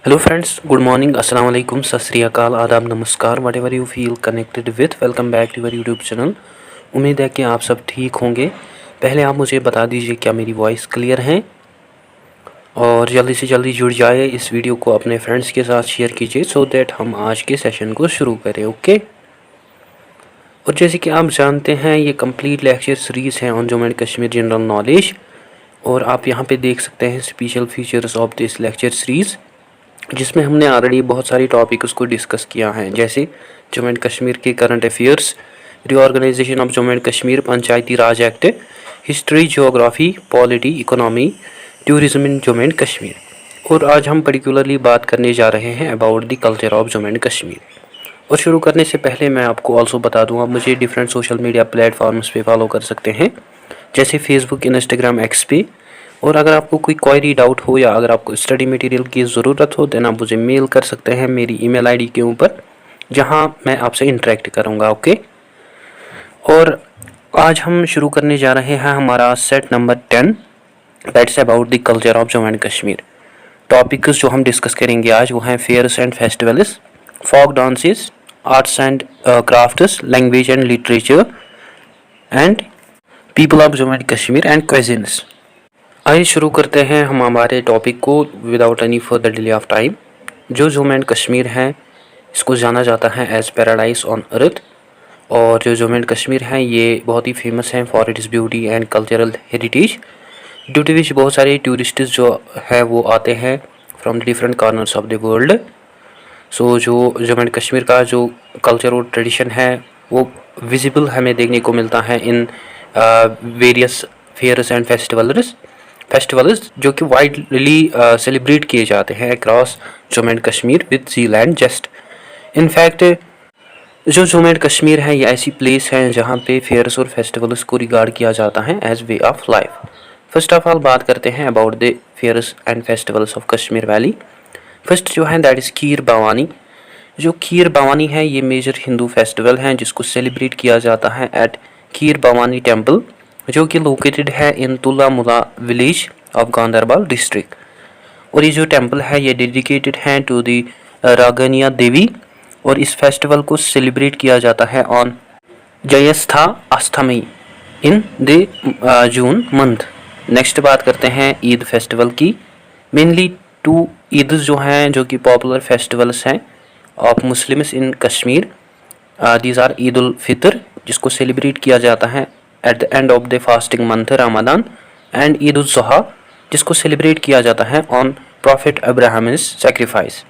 Hello friends, good morning, अस्सलाम वालेकुम, सत श्री अकाल, आदाब, नमस्कार, whatever you feel connected with, welcome back to your YouTube channel. उम्मीद है कि आप सब ठीक होंगे। पहले आप मुझे बता दीजिए क्या मेरी वॉइस क्लियर है, और जल्दी से जल्दी जुड़ जाए। इस वीडियो को अपने फ्रेंड्स के साथ शेयर कीजिए सो दैट हम आज के सेशन को शुरू करें। ओके। और जैसे कि आप जानते हैं, ये कंप्लीट लेक्चर सीरीज़ है on Jammu and Kashmir general knowledge, और आप यहाँ पे देख सकते हैं special features of this lecture series, जिसमें हमने ऑलरेडी बहुत सारी टॉपिक्स को डिस्कस किया है, जैसे जम्मू एंड कश्मीर के current affairs, reorganization of Jammu and Kashmir, panchayati raj act, history, geography, polity, economy, tourism in Jammu and Kashmir. और आज हम पर्टिकुलरली बात करने जा रहे हैं about the culture of Jammu and Kashmir. और शुरू करने से पहले मैं आपको ऑल्सो बता दूँ, आप मुझे डिफरेंट सोशल मीडिया प्लेटफॉर्म्स पे फॉलो कर सकते हैं, जैसे फेसबुक, इंस्टाग्राम, एक्स पे। और अगर आपको कोई क्वेरी, डाउट हो या अगर आपको स्टडी मटेरियल की ज़रूरत हो, देन आप मुझे मेल कर सकते हैं मेरी ईमेल आईडी के ऊपर, जहां मैं आपसे इंटरेक्ट करूंगा। ओके। और आज हम शुरू करने जा रहे हैं हमारा set number 10, that's about the culture of Jammu and Kashmir. Topics जो हम डिस्कस करेंगे आज वो हैं fairs and festivals, folk dances, arts and crafts, language and literature, and people of Jammu and Kashmir and cuisines. आइए शुरू करते हैं हम हमारे टॉपिक को without any further delay of time. जो जम्मू एंड कश्मीर है, इसको जाना जाता है एज पैराडाइज ऑन अर्थ। और जो जम्मू एंड कश्मीर है ये बहुत ही फेमस है for its beauty and cultural heritage, due to which बहुत सारे टूरिस्ट जो है वो आते हैं from the different corners of the world. So जो जम्मू एंड कश्मीर का जो कल्चर और ट्रेडिशन है वो विजिबल हमें देखने को मिलता है in various fairs and festivals जो कि वाइडली सेलिब्रेट किए जाते हैं across Jammu and Kashmir with zeal and zest. In fact जो जम्मू एंड कश्मीर है ये ऐसी प्लेस है जहाँ पे फेयर्स और फेस्टिवल्स को रिगार्ड किया जाता है as way of life. First of all बात करते हैं about the fairs and festivals of Kashmir valley. First जो है दैट इज़ खीर भवानी। जो खीर भवानी है ये मेजर हिंदू फेस्टिवल है जिसको सेलिब्रेट किया जाता है एट खीर भवानी टेम्पल, जो कि लोकेटेड है इन तुलामुला विलेज ऑफ गांदरबल डिस्ट्रिक्ट। और ये जो टेम्पल है ये डेडिकेटेड है टू दी रागनिया देवी, और इस फेस्टिवल को सेलिब्रेट किया जाता है on Jyeshtha Ashtami in the June month. Next बात करते हैं ईद फेस्टिवल की। मेनली टू ईद जो हैं जो कि पॉपुलर फेस्टिवल्स हैं of Muslims in Kashmir, these are Eid ul Fitr जिसको सेलिब्रेट किया जाता है at the end of the fasting month Ramadan, and Eid ul Zuha जिसको सेलिब्रेट किया जाता है on prophet Abraham's sacrifice.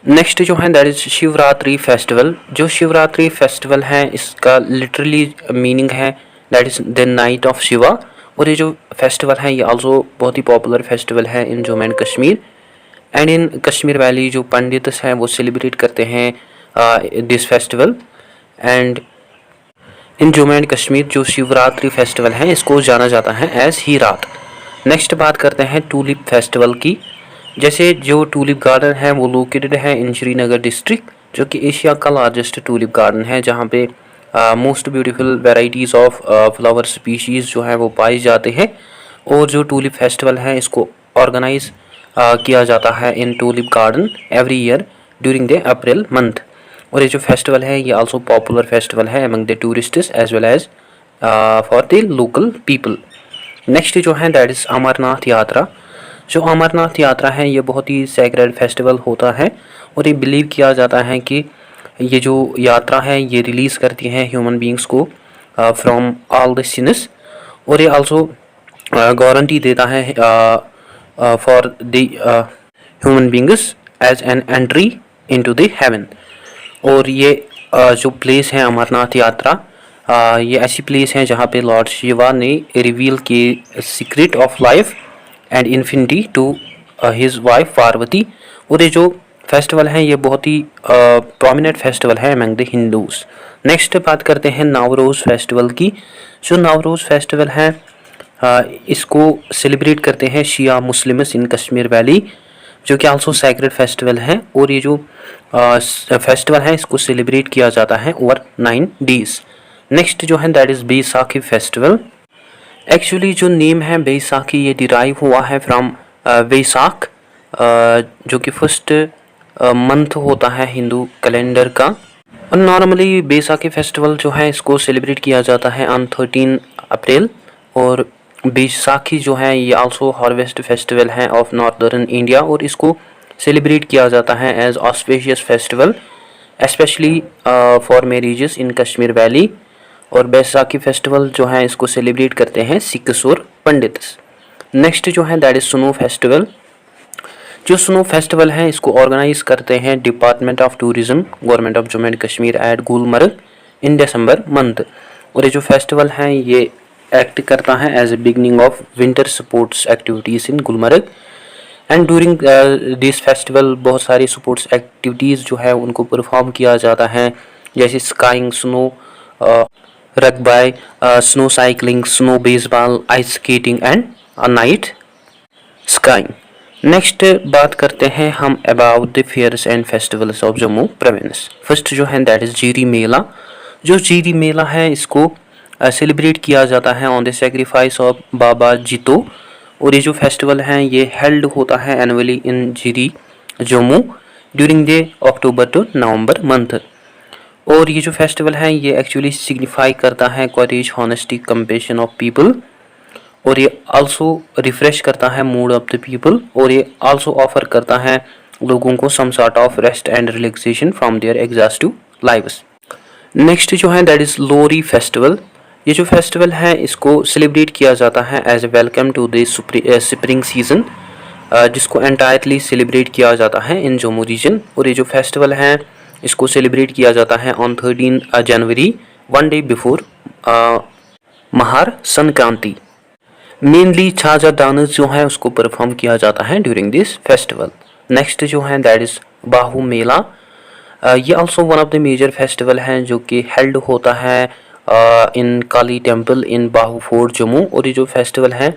Next जो है दैट इज़ शिवरात्रि फेस्टिवल। जो शिवरात्रि फेस्टिवल है इसका लिटरली मीनिंग है that is the night of Shiva. और ये जो फेस्टिवल है ये आल्सो बहुत ही पॉपुलर फेस्टिवल है in Jammu and Kashmir and in Kashmir valley. जो पंडित्स हैं वो सेलिब्रेट करते हैं this festival. And in Jammu and Kashmir जो शिवरात्रि फेस्टिवल है इसको जाना जाता है एज ही रात। नेक्स्ट बात करते हैं टूलिप फेस्टिवल की। जैसे जो टूलिप गार्डन है वो लोकेटेड है इन श्रीनगर डिस्ट्रिक्ट, जो कि एशिया का लार्जेस्ट टूलिप गार्डन है, जहाँ पे most beautiful varieties of flower species जो है वो पाए जाते हैं। और जो टूलिप फेस्टिवल है इसको ऑर्गेनाइज किया जाता है in tulip garden every year during the April month. और ये जो फेस्टिवल है ये आल्सो पॉपुलर फेस्टिवल है among the tourists as well as for the local people. Next जो है दैट इज़ अमरनाथ यात्रा। जो अमरनाथ यात्रा है ये बहुत ही सैक्रेड फेस्टिवल होता है, और ये बिलीव किया जाता है कि ये जो यात्रा है ये रिलीज़ करती है ह्यूमन बींग्स को फ्रॉम ऑल द सिन्स। और ये आल्सो गारंटी देता है for the human beings as an entry into the heaven. और ये जो प्लेस है अमरनाथ यात्रा, ये ऐसी प्लेस है जहाँ पे लॉर्ड शिवा ने रिवील किए secret of life and infinity to his wife Parvati. और ये जो फेस्टिवल है ये बहुत ही प्रोमिनेंट फेस्टिवल है अमंग द हिंदूज। नेक्स्ट बात करते हैं नवरोज़ फेस्टिवल की। जो नवरोज़ फेस्टिवल है इसको सेलिब्रेट करते हैं शिया मुस्लिम्स इन कश्मीर वैली, जो कि आल्सो सैक्रेड फेस्टिवल है। और ये जो फेस्टिवल है इसको सेलिब्रेट किया जाता है ओवर 9 डेज। नेक्स्ट जो है that is Baisakhi festival. Actually जो नेम है बैसाखी ये डिराइव हुआ है फ्रॉम बैसाख जो कि फर्स्ट मंथ होता है हिंदू कैलेंडर का। और नॉर्मली बैसाखी फेस्टिवल जो है इसको सेलिब्रेट किया जाता है ऑन 13 अप्रैल। और बैसाखी जो है ये आल्सो हार्वेस्ट फेस्टिवल है ऑफ नॉर्दर्न इंडिया, और इसको सेलिब्रेट किया जाता है as auspicious festival specially for marriages in Kashmir valley. और बैसाखी फेस्टिवल जो है इसको सेलिब्रेट करते हैं सिख्स और पंडित्स। नेक्स्ट जो है दैट इज़ स्नो फेस्टिवल। जो स्नो फेस्टिवल है इसको ऑर्गेनाइज करते हैं department of tourism government of Jammu and Kashmir at Gulmarg in December month. और ये जो फेस्टिवल है ये एक्ट करता है as a beginning of winter sports activities in Gulmarg. And during this festival बहुत सारी स्पोर्ट्स एक्टिविटीज़ जो है उनको परफॉर्म किया जाता है, जैसे skiing, snow rugby, snow cycling, snow baseball, ice skating and night skiing. Next बात करते हैं हम about the fairs and festivals of Jammu province. First जो है दैट इज़ जीरी मेला। जो जीरी मेला है इसको सेलिब्रेट किया जाता है ऑन द सेक्रीफाइस ऑफ बाबा जितो। और ये जो फेस्टिवल है ये हेल्ड होता है annually in Jhiri Jammu during the October to November month. और ये जो फेस्टिवल है ये एक्चुअली सिग्निफाई करता है करेज, हॉनेस्टी, कंपेशन ऑफ पीपल। और ये आल्सो रिफ्रेश करता है मूड ऑफ द पीपल। और ये आल्सो ऑफर करता है लोगों को some sort of rest and relaxation from their exhaustive lives. Next जो है दैट इज़ लोरी फेस्टिवल। ये जो फेस्टिवल है इसको सेलिब्रेट किया जाता है as a welcome to the spring season, जिसको एंटायरली सेलिब्रेट किया जाता है इन जम्मू रीजन। और ये जो फेस्टिवल है इसको सेलिब्रेट किया जाता है on 13 January, one day before Makar Sankranti. Mainly Chhajja dance जो है उसको परफॉर्म किया जाता है ड्यूरिंग दिस फेस्टिवल। नेक्स्ट जो है दैट इज़ बाहू मेला। ये also one of the major festival है जो कि हेल्ड होता है in Kali temple in Bahu fort Jammu. और ये जो फेस्टिवल है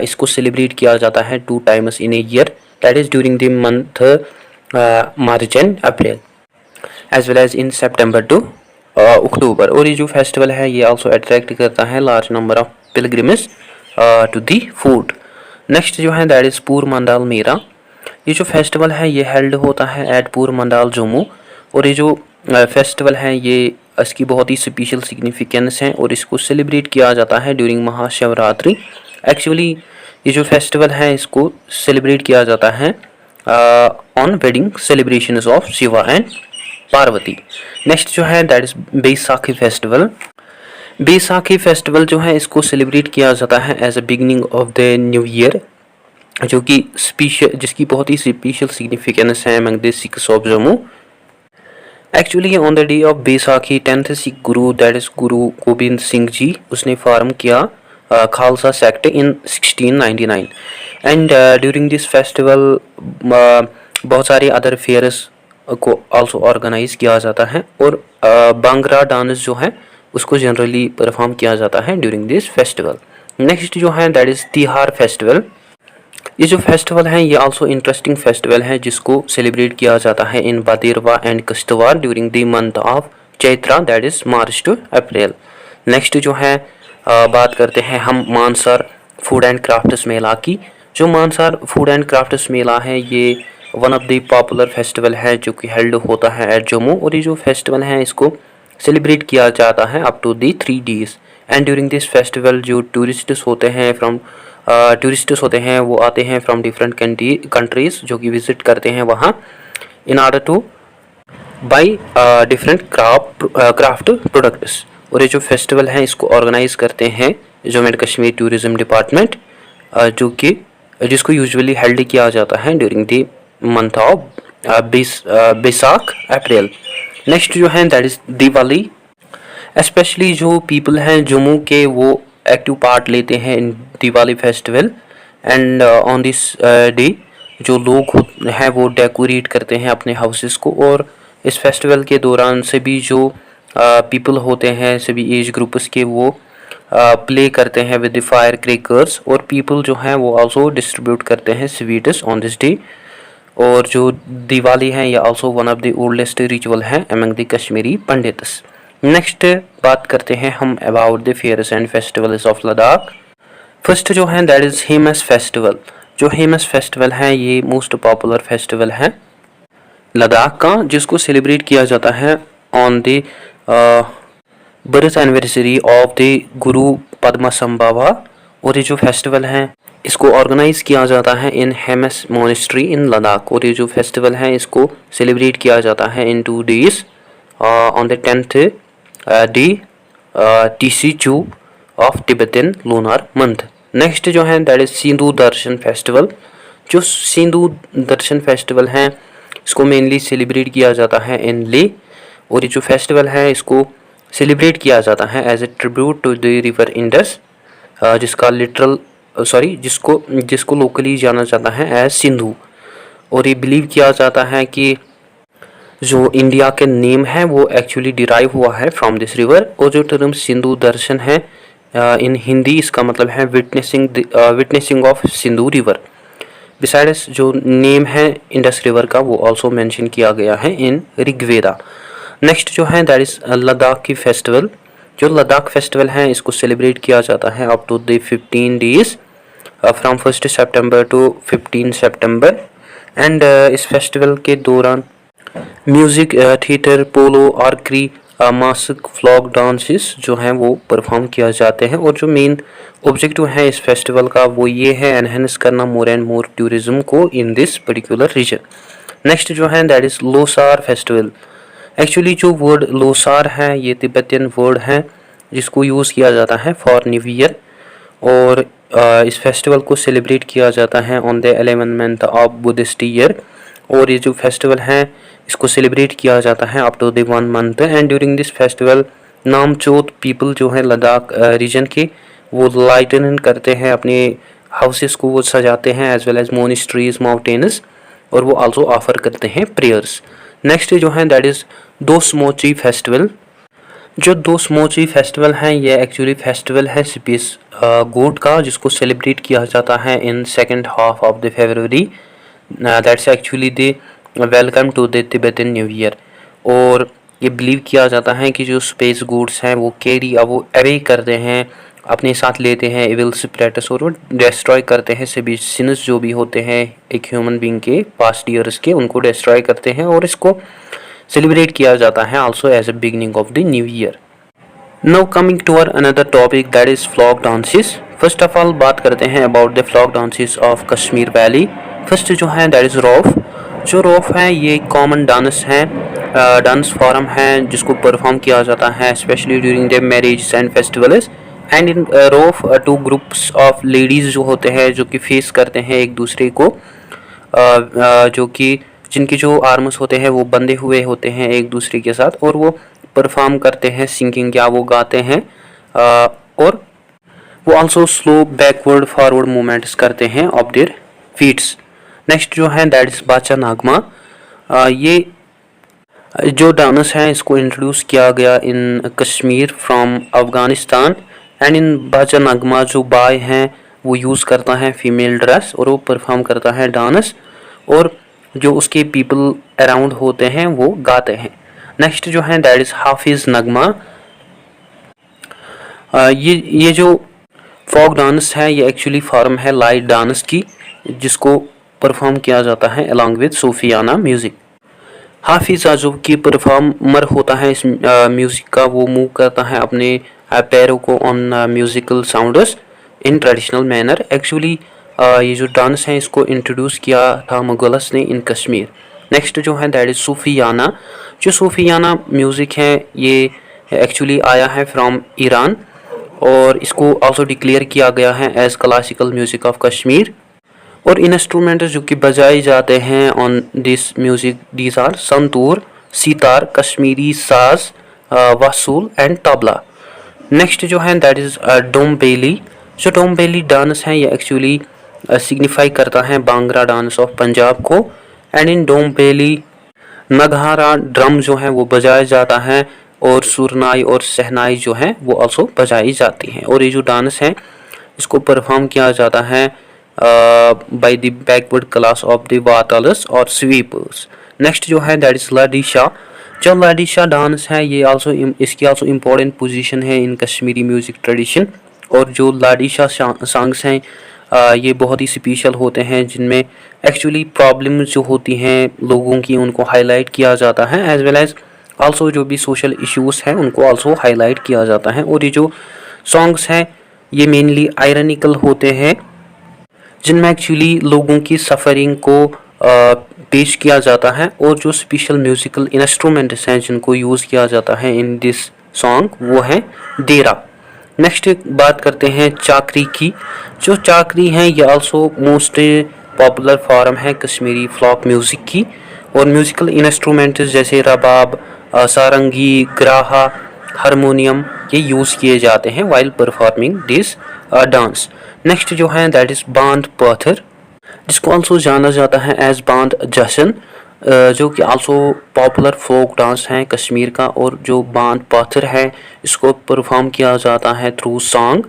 इसको सेलिब्रेट किया जाता है 2 times in a year, that is during the month March and April as well as in September to October. और ये जो फेस्टिवल है ये आल्सो अट्रैक्ट करता है large number of pilgrims to the food. Next जो है दैट इज़ पूर मंडाल मेला। ये जो फेस्टिवल है ये हेल्ड होता है एट पूर मंडाल जम्मू। और ये जो फेस्टिवल है ये इसकी बहुत ही स्पेशल सिग्निफिकेंस है और इसको सेलिब्रेट किया जाता है ड्यूरिंग महाशिवरात्रि। एक्चुअली ये जो फेस्टिवल है इसको सेलिब्रेट किया जाता है on wedding celebrations of Shiva and Parvati. Next जो है that is Baisakhi festival. Baisakhi festival जो है इसको सेलिब्रेट किया जाता है as a beginning of the new year, जो कि जिसकी बहुत ही स्पेशल सिग्निफिकेंस है among the Sikhs of Jammu. Actually on the day of Baisakhi 10th Sikh guru that is Guru Gobind Singh ji उसने फॉर्म किया Khalsa sect in 1699। And during this festival बहुत सारे अदर फेयर्स को आल्सो ऑर्गेनाइज किया जाता है। और बांग्रा डांस जो है उसको जनरली परफॉर्म किया जाता है ड्यूरिंग दिस फेस्टिवल। नेक्स्ट जो है दैट इज़ तिहार फेस्टिवल। ये जो फेस्टिवल है ये आल्सो इंटरेस्टिंग फेस्टिवल है जिसको सेलिब्रेट किया जाता है in Bhaderwah and Kishtwar during the month of Chaitra that is March to April. Next जो है बात करते हैं हम Mansar food and crafts Mela की। जो Mansar food and crafts Mela है ये one of the popular festival है जो कि हेल्ड होता है एट जम्मू। और ये जो फेस्टिवल है इसको सेलिब्रेट किया जाता है up to the 3 days। And during this festival जो टूरिस्ट्स होते हैं वो आते हैं फ्रॉम डिफरेंट कंट्रीज़ जो कि विज़िट करते हैं वहाँ in order to buy different craft products. और ये जो फेस्टिवल है इसको ऑर्गेनाइज करते हैं Jammu and Kashmir tourism department, जिसको यूजुअली हेल्ड किया जाता है during the month of Baisakh April. Next जो है दैट इज़ दिवाली। स्पेशली जो पीपल हैं जम्मू के वो एक्टिव पार्ट लेते हैं in Diwali festival. And on this day जो लोग हैं वो डेकोरेट करते हैं अपने हाउसेस को। और इस फेस्टिवल के दौरान सभी जो पीपल होते हैं सभी एज ग्रुप्स के वो प्ले करते हैं विद द फायर क्रैकर्स। और पीपल जो हैं वो आल्सो डिस्ट्रीब्यूट करते हैं स्वीट्स ऑन दिस डे। और जो दिवाली है ये also one of the oldest ritual है among the Kashmiri Pandits. Next बात करते हैं हम about the fairs and festivals of Ladakh. First जो है दैट इज़ हेमस फेस्टिवल। जो हेमस फेस्टिवल है ये मोस्ट पॉपुलर फेस्टिवल है लद्दाख का, जिसको सेलिब्रेट किया जाता है on the birth anniversary of the गुरु पद्मसंभवा। और ये जो फेस्टिवल है इसको ऑर्गेनाइज किया जाता है इन हेमस मोनेस्ट्री इन लद्दाख। और ये जो फेस्टिवल है इसको सेलिब्रेट किया जाता है इन 2 days on the 10th day TC2 of Tibetan lunar month. Next जो है that is Sindhu Darshan festival. जो सिंधु दर्शन फेस्टिवल है इसको मेनली सेलिब्रेट किया जाता है इन ले। और ये जो फेस्टिवल है इसको सेलिब्रेट किया जाता है as a tribute to the river Indus, जिसका लिटरल जिसको लोकली जाना जाता है एज सिंधु। और ये बिलीव किया जाता है कि जो इंडिया के नेम है वो एक्चुअली डिराइव हुआ है फ्रॉम दिस रिवर। और जो टर्म सिंधु दर्शन है इन हिंदी इसका मतलब है witnessing of Sindhu river. Besides जो नेम है इंडस रिवर का वो ऑल्सो मेंशन किया गया है इन ऋग्वेदा। नेक्स्ट जो है दैट इज लद्दाख की फेस्टिवल। जो लद्दाख फेस्टिवल है इसको सेलिब्रेट किया जाता है up to the 15 days from 1 September to 15 September। And इस फेस्टिवल के दौरान म्यूज़िक, थिएटर, पोलो, आर्करी, मासिक, फ्लॉक डांसेस जो हैं वो परफॉर्म किया जाते हैं। और जो मेन ऑब्जेक्टिव है इस फेस्टिवल का वो ये है एनहेंस करना मोर एंड मोर टूरिज्म को in this particular region. Next जो है that is Losar festival. Actually जो वर्ड लोसार है ये तिब्बतियन वर्ड है जिसको यूज़ किया जाता है फॉर न्यू ईयर। और इस फेस्टिवल को सेलिब्रेट किया जाता है on the 11th month of Buddhist year. और ये जो फेस्टिवल है इसको सेलिब्रेट किया जाता है up to the 1 month। And during this festival Namchot people जो है लद्दाख रीजन के वो लाइटन करते हैं अपने हाउसेस को, वो सजाते हैं as well as monasteries, mountains, और वो आल्सो ऑफर करते हैं प्रेयर्स। नेक्स्ट जो है दैट इज़ दोसमोची फेस्टिवल। जो दोसमोची फेस्टिवल है ये एक्चुअली फेस्टिवल है स्पेस गोट का, जिसको सेलिब्रेट किया जाता है in 2nd half of the February। That's actually the welcome to the Tibetan new year. और ये बिलीव किया जाता है कि जो स्पेस गुड्स हैं वो अवे करते हैं, अपने साथ लेते हैं एविल स्पिरिट्स, और वो डिस्ट्रॉय करते हैं सभी सिन्स जो भी होते हैं एक ह्यूमन बीइंग के पास्ट ईयर्स के, उनको डिस्ट्रॉय करते हैं। और इसको सेलिब्रेट किया जाता है also as a beginning of the new year. Now coming to our another topic that is folk dances. First of all बात करते हैं about the folk dances of Kashmir valley. First जो है दैट इज़ रौफ। जो रौफ है ये कॉमन डांस है, dance form है जिसको परफॉर्म किया जाता है specially during the marriage and festivals. And in Rouf 2 groups of ladies जो होते हैं जो कि फेस करते हैं एक दूसरे को, जो कि जिनके जो आर्म्स होते हैं वो बंधे हुए होते हैं एक दूसरे के साथ, और वो परफॉर्म करते हैं सिंगिंग या वो गाते हैं, और वो also slow backward forward movements करते हैं ऑफ देयर फीट्स। नेक्स्ट जो है दैट इज़ बाचा नागमा। ये जो डांस है इसको इंट्रोड्यूस किया गया in Kashmir from Afghanistan. And in Bacha Nagma जो बाय हैं वो यूज़ करता है फीमेल ड्रेस और वो परफॉर्म करता है डांस, और जो उसके पीपल अराउंड होते हैं वो गाते हैं। नेक्स्ट जो है दैट इज़ हाफिज़ नगमा। ये जो फोक डांस है ये एक्चुअली फॉर्म है लाइट डांस की, जिसको परफॉर्म किया जाता है अलॉन्ग विद सूफियाना म्यूज़िक। हाफिज़ जो कि परफॉर्मर होता है इस म्यूज़िक का, वो मूव करता है अपने पैरों को on musical sounds in traditional manner. Actually ये जो डांस है इसको इंट्रोड्यूस किया था मुगल्स ने इन कश्मीर। नेक्स्ट जो है दैट इज़ सूफियाना। जो सूफियाना म्यूज़िक है ये एक्चुअली आया है फ्रॉम ईरान, और इसको आल्सो डिक्लेयर किया गया है as classical music of Kashmir. और इंस्ट्रूमेंट्स जो कि बजाए जाते हैं on this music these are santoor, sitar, Kashmiri saz, वासूल एंड तबला। नेक्स्ट जो है दैट इज़ डोमबेली। जो डोमबेली डांस है ये एक्चुअली सिग्निफाई करता है बांग्रा डांस ऑफ पंजाब को। एंड इन डोमबेली नगहारा ड्रम जो है वो बजाया जाता है, और सुरनाई और सहनाई जो है वो आल्सो बजाई जाती हैं। और ये जो डांस है इसको परफॉर्म किया जाता है by the backward class of the watlers और स्वीपर्स। नेक्स्ट जो है दैट इज़ लाडीशा। जो लाडीशा डांस है ये इसकी आल्सो इम्पोर्टेंट पोजीशन है इन कश्मीरी म्यूज़िक ट्रेडिशन। और जो लाडीशा सॉन्ग्स हैं ये बहुत ही स्पेशल होते हैं, जिनमें एक्चुअली प्रॉब्लम्स जो होती हैं लोगों की उनको हाईलाइट किया जाता है, एज वेल एज आल्सो जो भी सोशल इश्यूज़ हैं उनको आल्सो हाईलाइट किया जाता है। और ये जो सॉन्ग्स हैं ये मेनली आयरनिकल होते हैं, जिनमें एक्चुअली लोगों की सफ़रिंग को पेश किया जाता है। और जो स्पेशल म्यूज़िकल इंस्ट्रूमेंट्स हैं जिनको यूज़ किया जाता है इन दिस सॉन्ग वो है देरा। नेक्स्ट बात करते हैं चाकरी की। जो चाकरी है ये आल्सो मोस्ट पॉपुलर फॉर्म है कश्मीरी फ्लॉक म्यूज़िक की। और म्यूज़िकल इंस्ट्रूमेंट्स जैसे रबाब, सारंगी, ग्राहा, हारमोनियम ये यूज़ किए जाते हैं while performing this dance. Next जो है दैट इज़ बांध पत्थर, जिसको आल्सो जाना जाता है एज बांध जश्न, जो कि आल्सो पॉपुलर फोक डांस है कश्मीर का। और जो बांध पत्थर है इसको परफॉर्म किया जाता है through song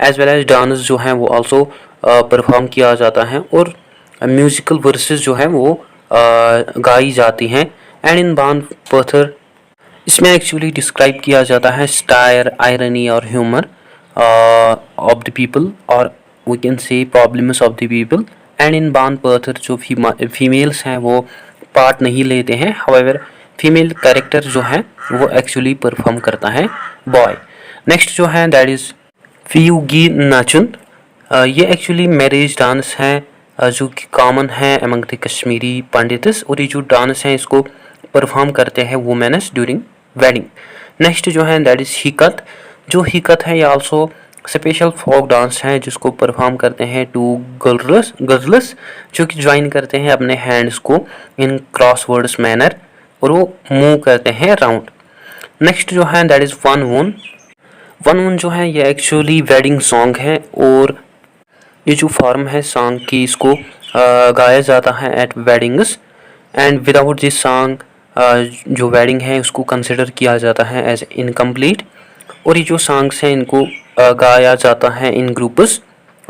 as well as dance जो है वो आल्सो परफॉर्म किया जाता है। और म्यूज़िकल वर्सेस जो है वो गाई जाती हैं। एंड इन बांध पत्थर इसमें एक्चुअली डिस्क्राइब किया जाता है स्टायर, आयरनी और ह्यूमर ऑफ द पीपल, और we can say problems of the people. And in Bhand Pather जो फीमेल्स हैं वो पार्ट नहीं लेते हैं, हाउएवर फीमेल कैरेक्टर जो है वो एक्चुअली परफॉर्म करता है बॉय। नेक्स्ट जो है दैट इज़ फियूगी नाचुन। ये एक्चुअली मैरिज डांस है जो कि कॉमन है अमंग द कश्मीरी पंडित्स। और ये जो डांस है इसको परफॉर्म करते हैं वुमेन्स ड्यूरिंग वेडिंग। नेक्स्ट जो है दैट इज़ हिकत। जो हिकत है ये आल्सो स्पेशल फोक डांस है जिसको परफॉर्म करते हैं टू गर्ल्स जो कि ज्वाइन करते हैं अपने हैंड्स को इन क्रॉसवर्ड्स मैनर और वो मूव करते हैं राउंड। नेक्स्ट जो है दैट इज़ वन वन जो है ये एक्चुअली वेडिंग सॉन्ग है। और ये जो फॉर्म है सॉन्ग की इसको गाया जाता है at weddings. And without this song जो वेडिंग है उसको कंसिडर किया जाता है एज इनकम्प्लीट। और ये जो सॉन्ग्स हैं इनको गाया जाता है इन ग्रुप्स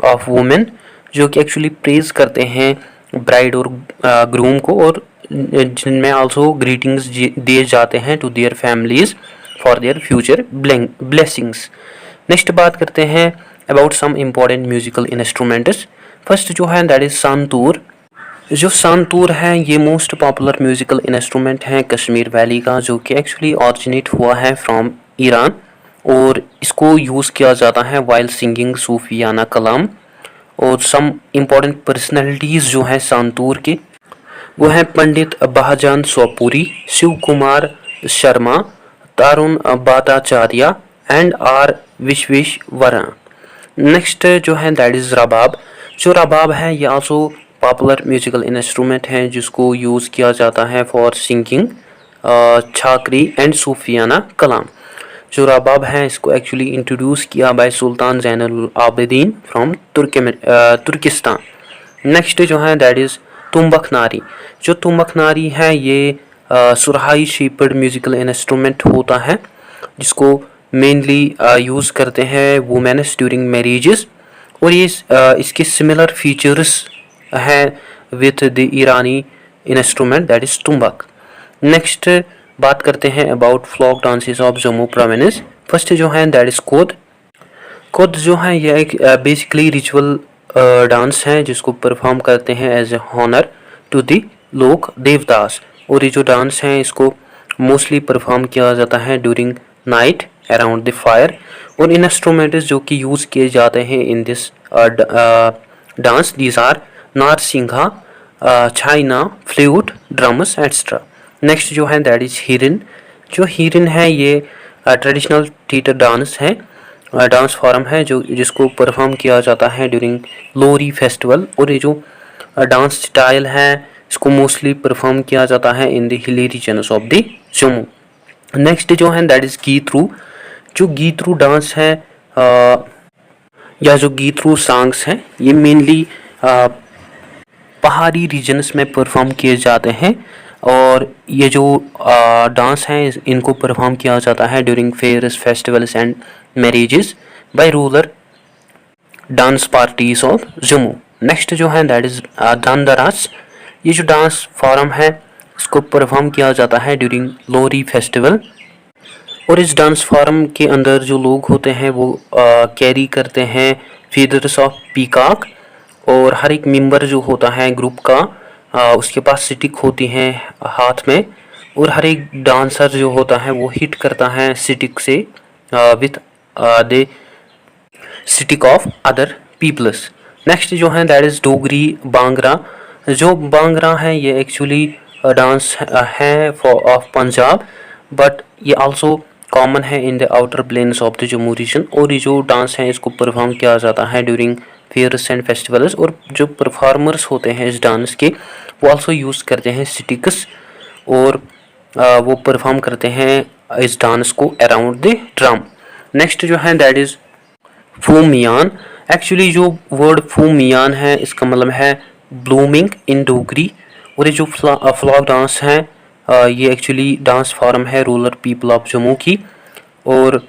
ऑफ वुमेन जो कि एक्चुअली प्रेज करते हैं ब्राइड और ग्रूम को, और जिनमें आल्सो ग्रीटिंग्स दिए जाते हैं to their families for their future blessings. Next बात करते हैं about some important musical instruments. First जो है दैट इज़ संतूर। जो संतूर है ये मोस्ट पॉपुलर म्यूजिकल इंस्ट्रूमेंट है कश्मीर वैली का, जो कि एक्चुअली ऑरिजिनेट हुआ है फ्रॉम ईरान। और इसको यूज़ किया जाता है वाइल सिंगिंग सूफियाना कलाम। और सम इम्पॉर्टेंट पर्सनैलिटीज़ जो हैं संतूर के वो हैं Pandit Bhajan Sopori, Shiv Kumar Sharma, Tarun Bhattacharya and R Visweshwara. Next जो है दैट इज़ रबाब। जो रबाब है ये आल्सो पॉपुलर म्यूजिकल इंस्ट्रूमेंट है जिसको यूज़ किया जाता है for singing Chakri and Sufiana Kalam. जो रबाब है इसको एक्चुअली इंट्रोड्यूस किया by Sultan Zainul Abidin from Turkistan. Next जो है दैट इज़ तुम्बक नारी। जो तुम्बक नारी है ये सुरहाई शेपर्ड म्यूजिकल इंस्ट्रूमेंट होता है जिसको मेनली यूज़ करते हैं वुमेन्स ड्यूरिंग मैरिजेस। और ये इसके सिमिलर फीचर्स हैं विथ द ईरानी instrument that is tumbak. Next बात करते हैं about folk dances of Jammu province. First जो है दैट इज़ कोद। कोद जो है यह एक बेसिकली रिचुअल डांस है जिसको परफॉर्म करते हैं as a honour to the लोक देवदास। और ये जो डांस है इसको मोस्टली परफॉर्म किया जाता है during night around the fire. और इंस्ट्रूमेंट्स जो कि यूज़ किए जाते हैं in this dance these are narsingha, chhaina, flute, drums etcetera. Next जो है दैट इज़ हिरन। जो हिरन है ये ट्रेडिशनल थिएटर डांस है, डांस फॉर्म है जो जिसको परफॉर्म किया जाता है ड्यूरिंग लोरी फेस्टिवल। और ये जो डांस स्टाइल है इसको मोस्टली परफॉर्म किया जाता है in the hilly regions of the Jammu. Next जो है दैट इज़ गीतरू। जो गीतरू डांस है या जो गीतरू सॉन्ग्स हैं ये मेनली पहाड़ी रीजन्स में परफॉर्म किए जाते हैं। और ये जो डांस हैं इनको परफॉर्म किया जाता है during fairs, festivals and marriages by rural dance parties of Jammu. Next जो है दैट इज़ दांदरास। ये जो डांस फॉर्म है इसको परफॉर्म किया जाता है ड्यूरिंग लोरी फेस्टिवल। और इस डांस फॉर्म के अंदर जो लोग होते हैं वो कैरी करते हैं फीदर्स ऑफ पीकॉक और हर एक मेंबर जो होता है ग्रुप का उसके पास स्टिक होती हैं हाथ में, और हर एक डांसर जो होता है वो हिट करता है स्टिक से with the stick of other peoples. Next जो है दैट इज़ डोगरी बांगड़ा। जो बांगड़ा है ये एक्चुअली डांस है ऑफ पंजाब, बट ये आल्सो कॉमन है in the outer plains of the Jammu region. और ये जो डांस है इसको परफॉर्म किया जाता है ड्यूरिंग फेयर्स एंड फेस्टिवल्स, और जो परफॉर्मर्स होते हैं इस डांस के वो आल्सो यूज़ करते हैं स्टिक्स, और वो परफॉर्म करते हैं इस डांस को अराउंड द ड्रम। नेक्स्ट जो है दैट इज़ फूमियान। एक्चुअली जो वर्ड फूमियान है इसका मतलब है ब्लूमिंग इन डोगरी। और ये जो फ्लॉक डांस है ये एक्चुअली डांस फॉर्म है रूरल पीपल ऑफ जम्मू की, और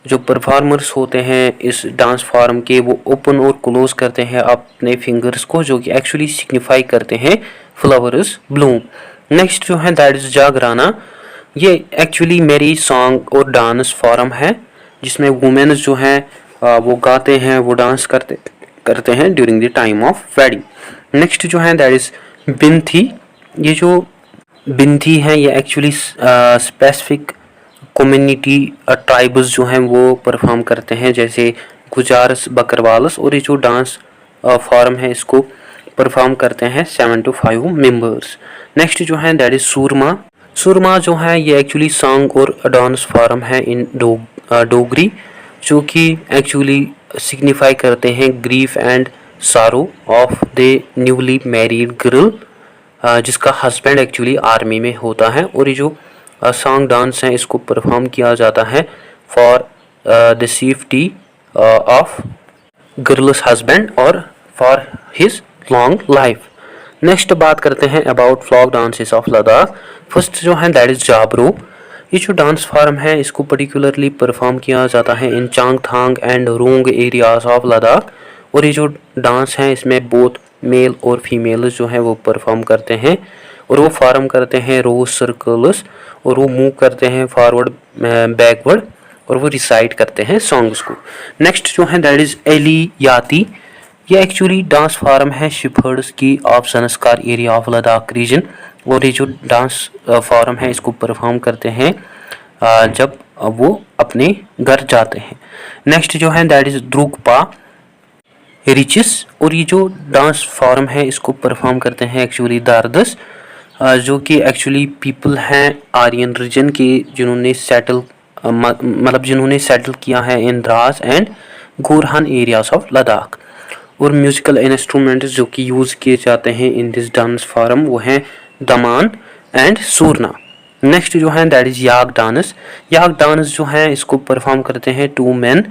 जो परफॉर्मर्स होते हैं इस डांस फॉर्म के वो ओपन और क्लोज करते हैं अपने फिंगर्स को, जो कि एक्चुअली सिग्निफाई करते हैं फ्लावर्स ब्लूम। नेक्स्ट जो है दैट इज़ जागराना। ये एक्चुअली मैरिज सॉन्ग और डांस फॉर्म है जिसमें वुमेन्स जो हैं वो गाते हैं, वो डांस करते हैं during the time of wedding. Next जो है दैट इज़ बिंथी। ये जो बिंथी है ये एक्चुअली स्पेसिफिक कम्युनिटी ट्राइब्स जो हैं वो परफॉर्म करते हैं, जैसे गुजारस बकरवालस। और ये जो डांस फॉर्म है इसको परफॉर्म करते हैं 7 to 5 मेंबर्स। नेक्स्ट जो है दैट इज़ सूरमा। सूरमा जो है ये एक्चुअली सॉन्ग और डांस फॉर्म है इन डोगरी, जो कि एक्चुअली सिग्निफाई करते हैं ग्रीफ एंड सारो of the newly married girl जिसका हस्बैंड एक्चुअली आर्मी में होता है। और ये जो सॉन्ग डांस है इसको परफॉर्म किया जाता है for the safety of girls husband और for his long life. Next बात करते हैं about folk dances of Ladakh. First जो है दैट इज़ जाबरो। ये जो डांस फॉर्म है इसको पर्टिकुलरली परफॉर्म किया जाता है in Changthang and Rong areas of Ladakh. और ये जो डांस है इसमें बोथ मेल और फीमेल जो है वो परफॉर्म करते हैं, और वो फॉर्म करते हैं रोज सर्कल्स, और वो मूव करते हैं फॉरवर्ड बैकवर्ड, और वो रिसाइट करते हैं सॉन्ग्स को। नेक्स्ट जो है दैट इज़ एली याती। ये एक्चुअली डांस फॉर्म है शिफर्ड्स की ऑफ संस्कार एरिया ऑफ लद्दाख रीजन। और ये जो डांस फॉर्म है इसको परफॉर्म करते हैं जब वो अपने घर जाते हैं। नेक्स्ट जो है दैट इज़ द्रुकपा रिचिस। और ये जो डांस फॉर्म है इसको परफॉर्म करते हैं एक्चुअली दारदस, जो कि एक्चुअली पीपल हैं आर्यन रीजन के जिन्होंने सेटल किया है in Dras and Gorhan areas of Ladakh. और म्यूजिकल इंस्ट्रूमेंट्स जो कि यूज़ किए जाते हैं इन दिस डांस फॉर्म वो हैं दमान एंड सूरना। नेक्स्ट जो है that is yak dance. Yak dance जो है इसको परफॉर्म करते हैं 2 men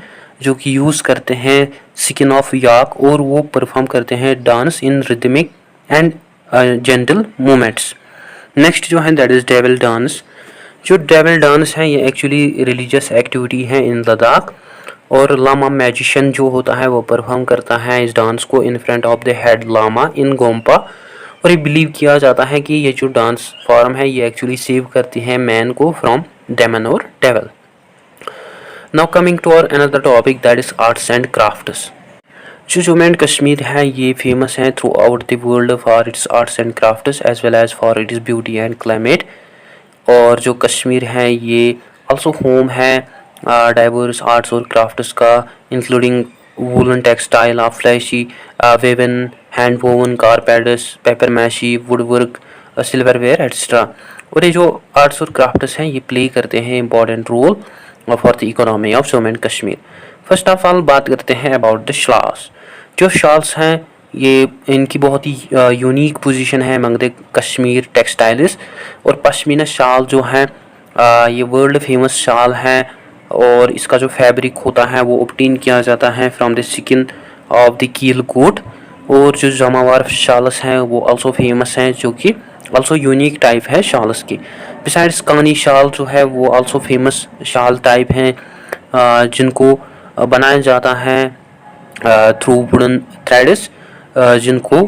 जो कि यूज़ करते हैं स्किन ऑफ याक, और वो परफॉर्म करते हैं dance in rhythmic and gentle movements. Next जो है दैट इज़ डेविल डांस। जो डेविल डांस है ये एक्चुअली रिलीजियस एक्टिविटी है इन लद्दाख, और लामा मैजिशियन जो होता है वो परफॉर्म करता है इस डांस को in front of the head lama in gompa. और ये बिलीव किया जाता है कि ये जो डांस फॉर्म है ये एक्चुअली सेव करती है मैन को फ्रॉम डेमन और devil. Now coming to our another topic that is arts and crafts. जो जम्मू एंड कश्मीर है ये फेमस है through out the world for its arts and crafts as well as for its beauty and climate. और जो कश्मीर है ये also home है diverse arts और क्राफ्ट्स का, including woollen textile of flashy woven hand woven carpets papier mache woodwork silverware etcetera. और ये जो आर्ट्स और क्राफ्ट्स हैं ये प्ले करते हैं important role for the economy of Jammu and Kashmir. First of all बात करते हैं अबाउट द शॉल्स। जो शॉल्स हैं ये इनकी बहुत ही यूनिक पोजीशन है अमंग द कश्मीर टेक्सटाइल्स। और पश्मीना शाल जो है ये वर्ल्ड फेमस शाल है, और इसका जो फैब्रिक होता है वो ऑब्टेन किया जाता है from the skin of the कील गोट। और जो जमावार शाल्स हैं वो आल्सो फेमस हैं, जो कि आल्सो यूनिक टाइप है शाल्स की। बिसाइड्स कानी शाल जो है वो आल्सो फेमस शाल टाइप हैं जिनको बनाया जाता है थ्रू वुडन थ्रेड्स, जिनको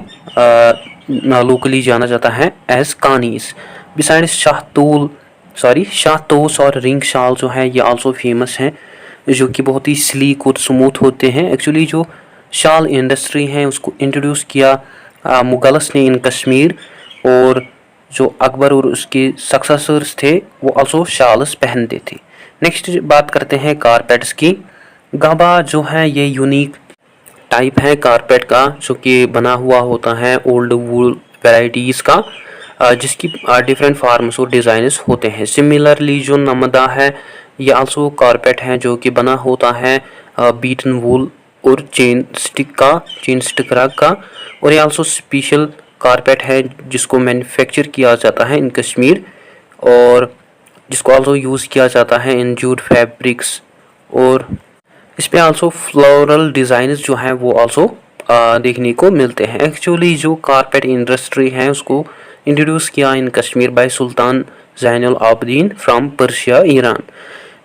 लोकली जाना जाता है एज कानीस। बिसाइड्स शाहतोस और रिंग शाल जो है ये आल्सो फेमस हैं, जो कि बहुत ही स्लीक और स्मूथ होते हैं। एक्चुअली जो शाल इंडस्ट्री है उसको इंट्रोड्यूस किया मुगल्स ने इन कश्मीर, और जो अकबर और उसके सक्सेसर्स थे वो आल्सो शाल्स पहनते थे। नेक्स्ट बात करते हैं कारपेट्स की। गाबा जो है ये यूनिक टाइप है कारपेट का जो कि बना हुआ होता है ओल्ड वूल वेराइटीज़ का, जिसकी डिफरेंट फार्म्स और डिज़ाइंस होते हैं। सिमिलरली जो नमदा है ये आल्सो कारपेट है जो कि बना होता है बीटन वूल और चेन स्टिक रग का, और ये आल्सो स्पेशल कारपेट है जिसको मैन्युफैक्चर किया जाता है इन कश्मीर, और जिसको आल्सो यूज़ किया जाता है इन जूट फैब्रिक्स, और इस पे आल्सो फ्लोरल डिज़ाइंस जो हैं वो आल्सो देखने को मिलते हैं। एक्चुअली जो कारपेट इंडस्ट्री है उसको इंट्रोड्यूस किया in Kashmir by Sultan Zainul Abidin from Persia Iran.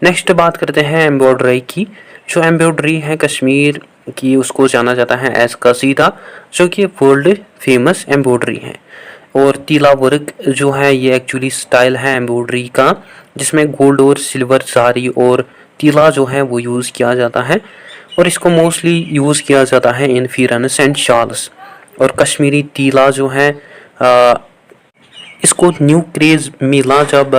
Next बात करते हैं एम्ब्रॉयडरी की। जो एम्ब्रॉयडरी है कश्मीर की उसको जाना जाता है एज कसीदा, जो कि वर्ल्ड फेमस एम्ब्रॉयडरी है। और तीला वर्क जो है ये एक्चुअली स्टाइल है एम्ब्रॉयडरी का जिसमें गोल्ड और सिल्वर जारी और तीला जो है वो यूज़ किया जाता है, और इसको मोस्टली यूज़ किया जाता है इन फिरानस एंड शॉल्स। और कश्मीरी तीला जो है इसको न्यू क्रेज़ मिला जब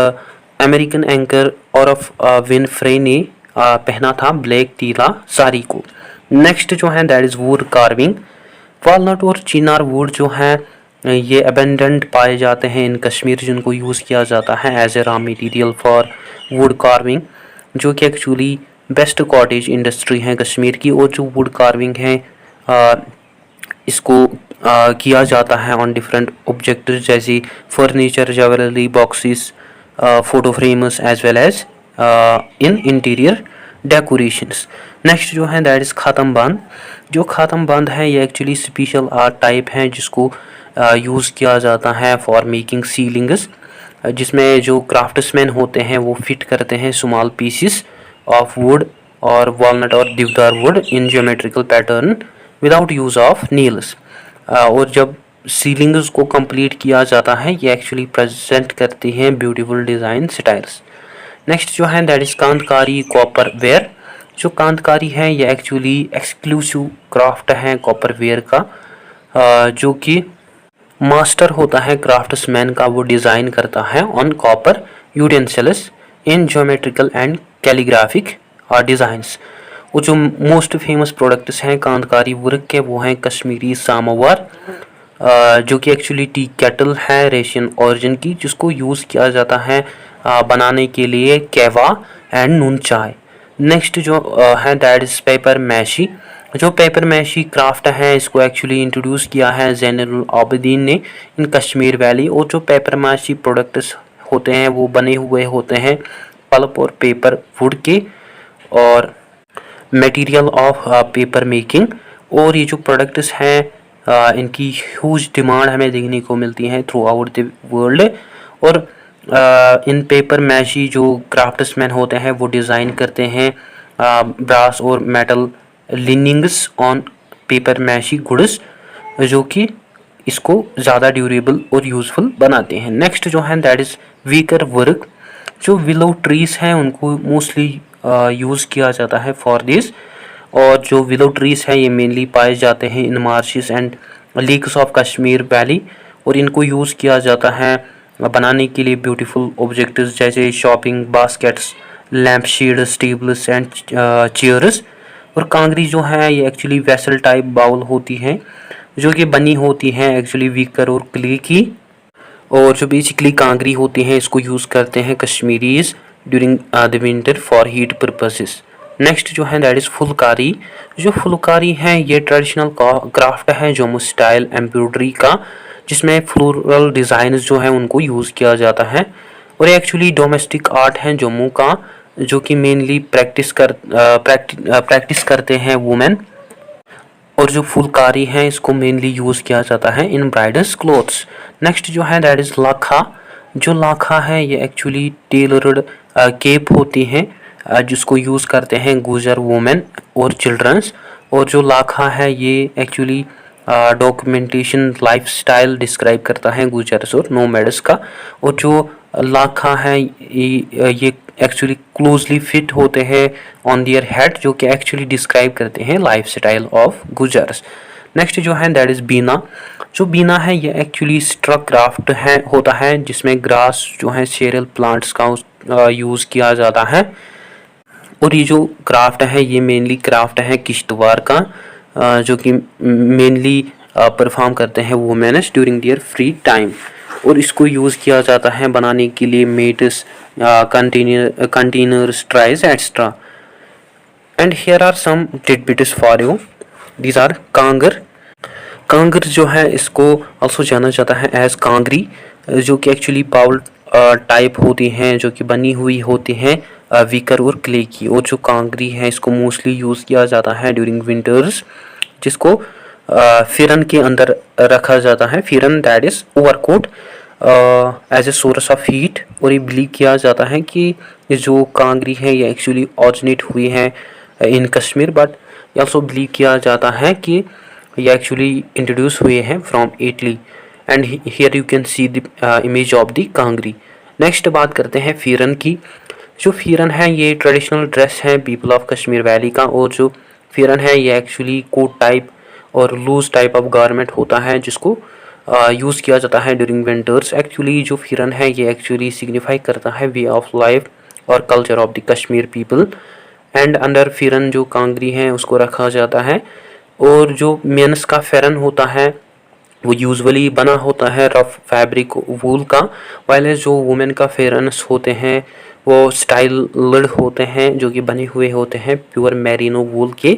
अमेरिकन एंकर ऑफ विनफ्रे ने पहना था ब्लैक तीला साड़ी को। नेक्स्ट जो है that is wood carving. Walnut और चिनार वुड जो है ये अबेंडेंट पाए जाते हैं इन कश्मीर, जिनको यूज़ किया जाता है as a raw material for wood carving, जो कि एक्चुअली बेस्ट कॉटेज इंडस्ट्री है कश्मीर की। और जो वुड कार्विंग है इसको किया जाता है ऑन डिफरेंट ऑब्जेक्ट्स जैसे furniture, jewellery, boxes, photo frames as well as in interior decorations. Next जो है दैट इज़ खातम बंद। जो खातम बंद है ये एक्चुअली स्पेशल आर्ट टाइप है जिसको यूज़ किया जाता है फॉर मेकिंग सीलिंग्स, जिसमें जो क्राफ्ट्समैन होते हैं वो फिट करते हैं स्मॉल पीसेस ऑफ वुड और वॉलनट और देवदार would in geometrical pattern without use of Niels. और जब सीलिंग्स को कंप्लीट किया जाता है ये एक्चुअली प्रेजेंट करती हैं ब्यूटीफुल डिज़ाइन स्टाइल्स। नेक्स्ट जो है दैट इज़ कांतकारी कॉपर वेयर। जो कांतकारी है ये एक्चुअली एक्सक्लूसिव क्राफ्ट है कॉपर वेयर का, जो कि मास्टर होता है क्राफ्ट्समैन का, वो डिज़ाइन करता है on copper utensils in geometrical and calligraphic designs. वो जो मोस्ट फेमस प्रोडक्ट्स हैं कांतकारी वर्क के वो हैं कश्मीरी सामोवार, जो कि एक्चुअली टी केटल है रेशियन ओरिजिन की, जिसको यूज़ किया जाता है बनाने के लिए कहवा एंड नून चाय। नेक्स्ट जो है दैट इज़ पेपर मैशी। जो पेपर मैशी क्राफ्ट है इसको एक्चुअली इंट्रोड्यूस किया है ज़ैनुल आबिदीन ने इन कश्मीर वैली। और जो पेपर मैशी प्रोडक्ट्स होते हैं वो बने हुए होते हैं पल्प और पेपर वुड के और मटेरियल ऑफ पेपर मेकिंग। और ये जो प्रोडक्ट्स हैं इनकी ह्यूज डिमांड हमें देखने को मिलती है थ्रू आउट द वर्ल्ड। और इन पेपर मैशी जो क्राफ्ट्समैन होते हैं वो डिज़ाइन करते हैं ब्रास और metal linings on paper mache goods, जो कि इसको ज़्यादा ड्यूरेबल और यूज़फुल बनाते हैं। नेक्स्ट जो है दैट इज़ वीकर वर्क। जो विलो ट्रीज़ हैं उनको मोस्टली यूज़ किया जाता है फॉर दिस। और जो विलो ट्रीज़ हैं ये मेनली पाए जाते हैं in marshes and lakes of Kashmir valley, और इनको यूज़ किया जाता है बनाने के लिए ब्यूटीफुल ऑब्जेक्ट्स जैसे shopping baskets, lamp shades, tables and chairs. और कांगरी जो है ये एक्चुअली वेसल टाइप बाउल होती हैं जो कि बनी होती हैं एक्चुअली वीकर और क्ले की। और जो बेसिकली कांगरी होती हैं इसको यूज़ करते हैं Kashmiris during the winter for heat purposes. Next जो है दैट इज़ फुलकारी। जो फुलकारी है ये ट्रेडिशनल क्राफ्ट है जम्मू स्टाइल एम्ब्रॉयडरी का, जिसमें फ्लोरल डिज़ाइन जो है उनको यूज़ किया जाता है। और एक्चुअली डोमेस्टिक आर्ट है जम्मू का, जो कि मेनली प्रैक्टिस करते हैं वुमेन। और जो फुलकारी है इसको मेनली यूज़ किया जाता है इन ब्राइडल्स क्लोथ्स। नेक्स्ट जो है दैट इज़ लाखा। जो लाखा है ये एक्चुअली टेलर्ड केप होती हैं जिसको यूज़ करते हैं गुजर वुमेन और चिल्ड्रंस। और जो लाखा है ये एक्चुअली डॉक्यूमेंटेशन लाइफस्टाइल डिस्क्राइब करता है गुजर्स और नोमैड्स का। और जो लाखा है ये एक्चुअली क्लोजली फिट होते हैं ऑन देयर हेड, जो कि एक्चुअली डिस्क्राइब करते हैं लाइफ स्टाइल ऑफ गुजर्स। नेक्स्ट जो है दैट इज़ बीना। जो बीना है ये एक्चुअली स्ट्रक क्राफ्ट है होता है, जिसमें ग्रास जो है सीरियल प्लांट्स का यूज़ किया जाता है। और ये जो क्राफ्ट है ये मेनली क्राफ्ट है किश्तवाड़ का, जो कि मेनली परफॉर्म करते हैं womens during their free time. और इसको यूज़ किया जाता है बनाने के लिए mats, containers, trays extra. And here are some tidbits for you. These are kangar. Kangar जो है इसको ऑल्सो जाना जाता है एज कांगरी, जो कि एक्चुअली बाउल टाइप होती हैं, जो कि बनी हुई होती हैं विकर और क्ले की। और जो कांगरी है इसको मोस्टली यूज़ किया जाता है ड्यूरिंग विंटर्स, जिसको फिरन के अंदर रखा जाता है। Pheran that is overcoat as a source of heat. और ये बिलीव किया जाता है कि जो कांगरी है ये एक्चुअली ऑरिजिनेट हुई है इन कश्मीर, बट ये ऑल्सो बिलीव किया जाता है कि ये एक्चुअली इंट्रोड्यूस हुए हैं from Italy. And here you can see the image of the Kangri. Next बात करते हैं फिरन की। जो फिरन है ये ट्रेडिशनल ड्रेस है पीपल ऑफ कश्मीर वैली का। और जो फिरन है ये एक्चुअली कोट टाइप और लूज टाइप ऑफ गारमेंट होता है, जिसको यूज़ किया जाता है ड्यूरिंग विंटर्स। एक्चुअली जो फिरन है ये एक्चुअली सिग्निफाई करता है वे ऑफ लाइफ और culture of the Kashmir people. And under फिरन जो कांगरी है उसको रखा जाता है। और जो मेंस का फेरन होता है वो यूजुअली बना होता है रफ फैब्रिक वूल का, वाइल जो वुमेन का फेरन्स होते हैं वो स्टाइल्ड होते हैं, जो कि बने हुए होते हैं प्योर मेरिनो वूल के।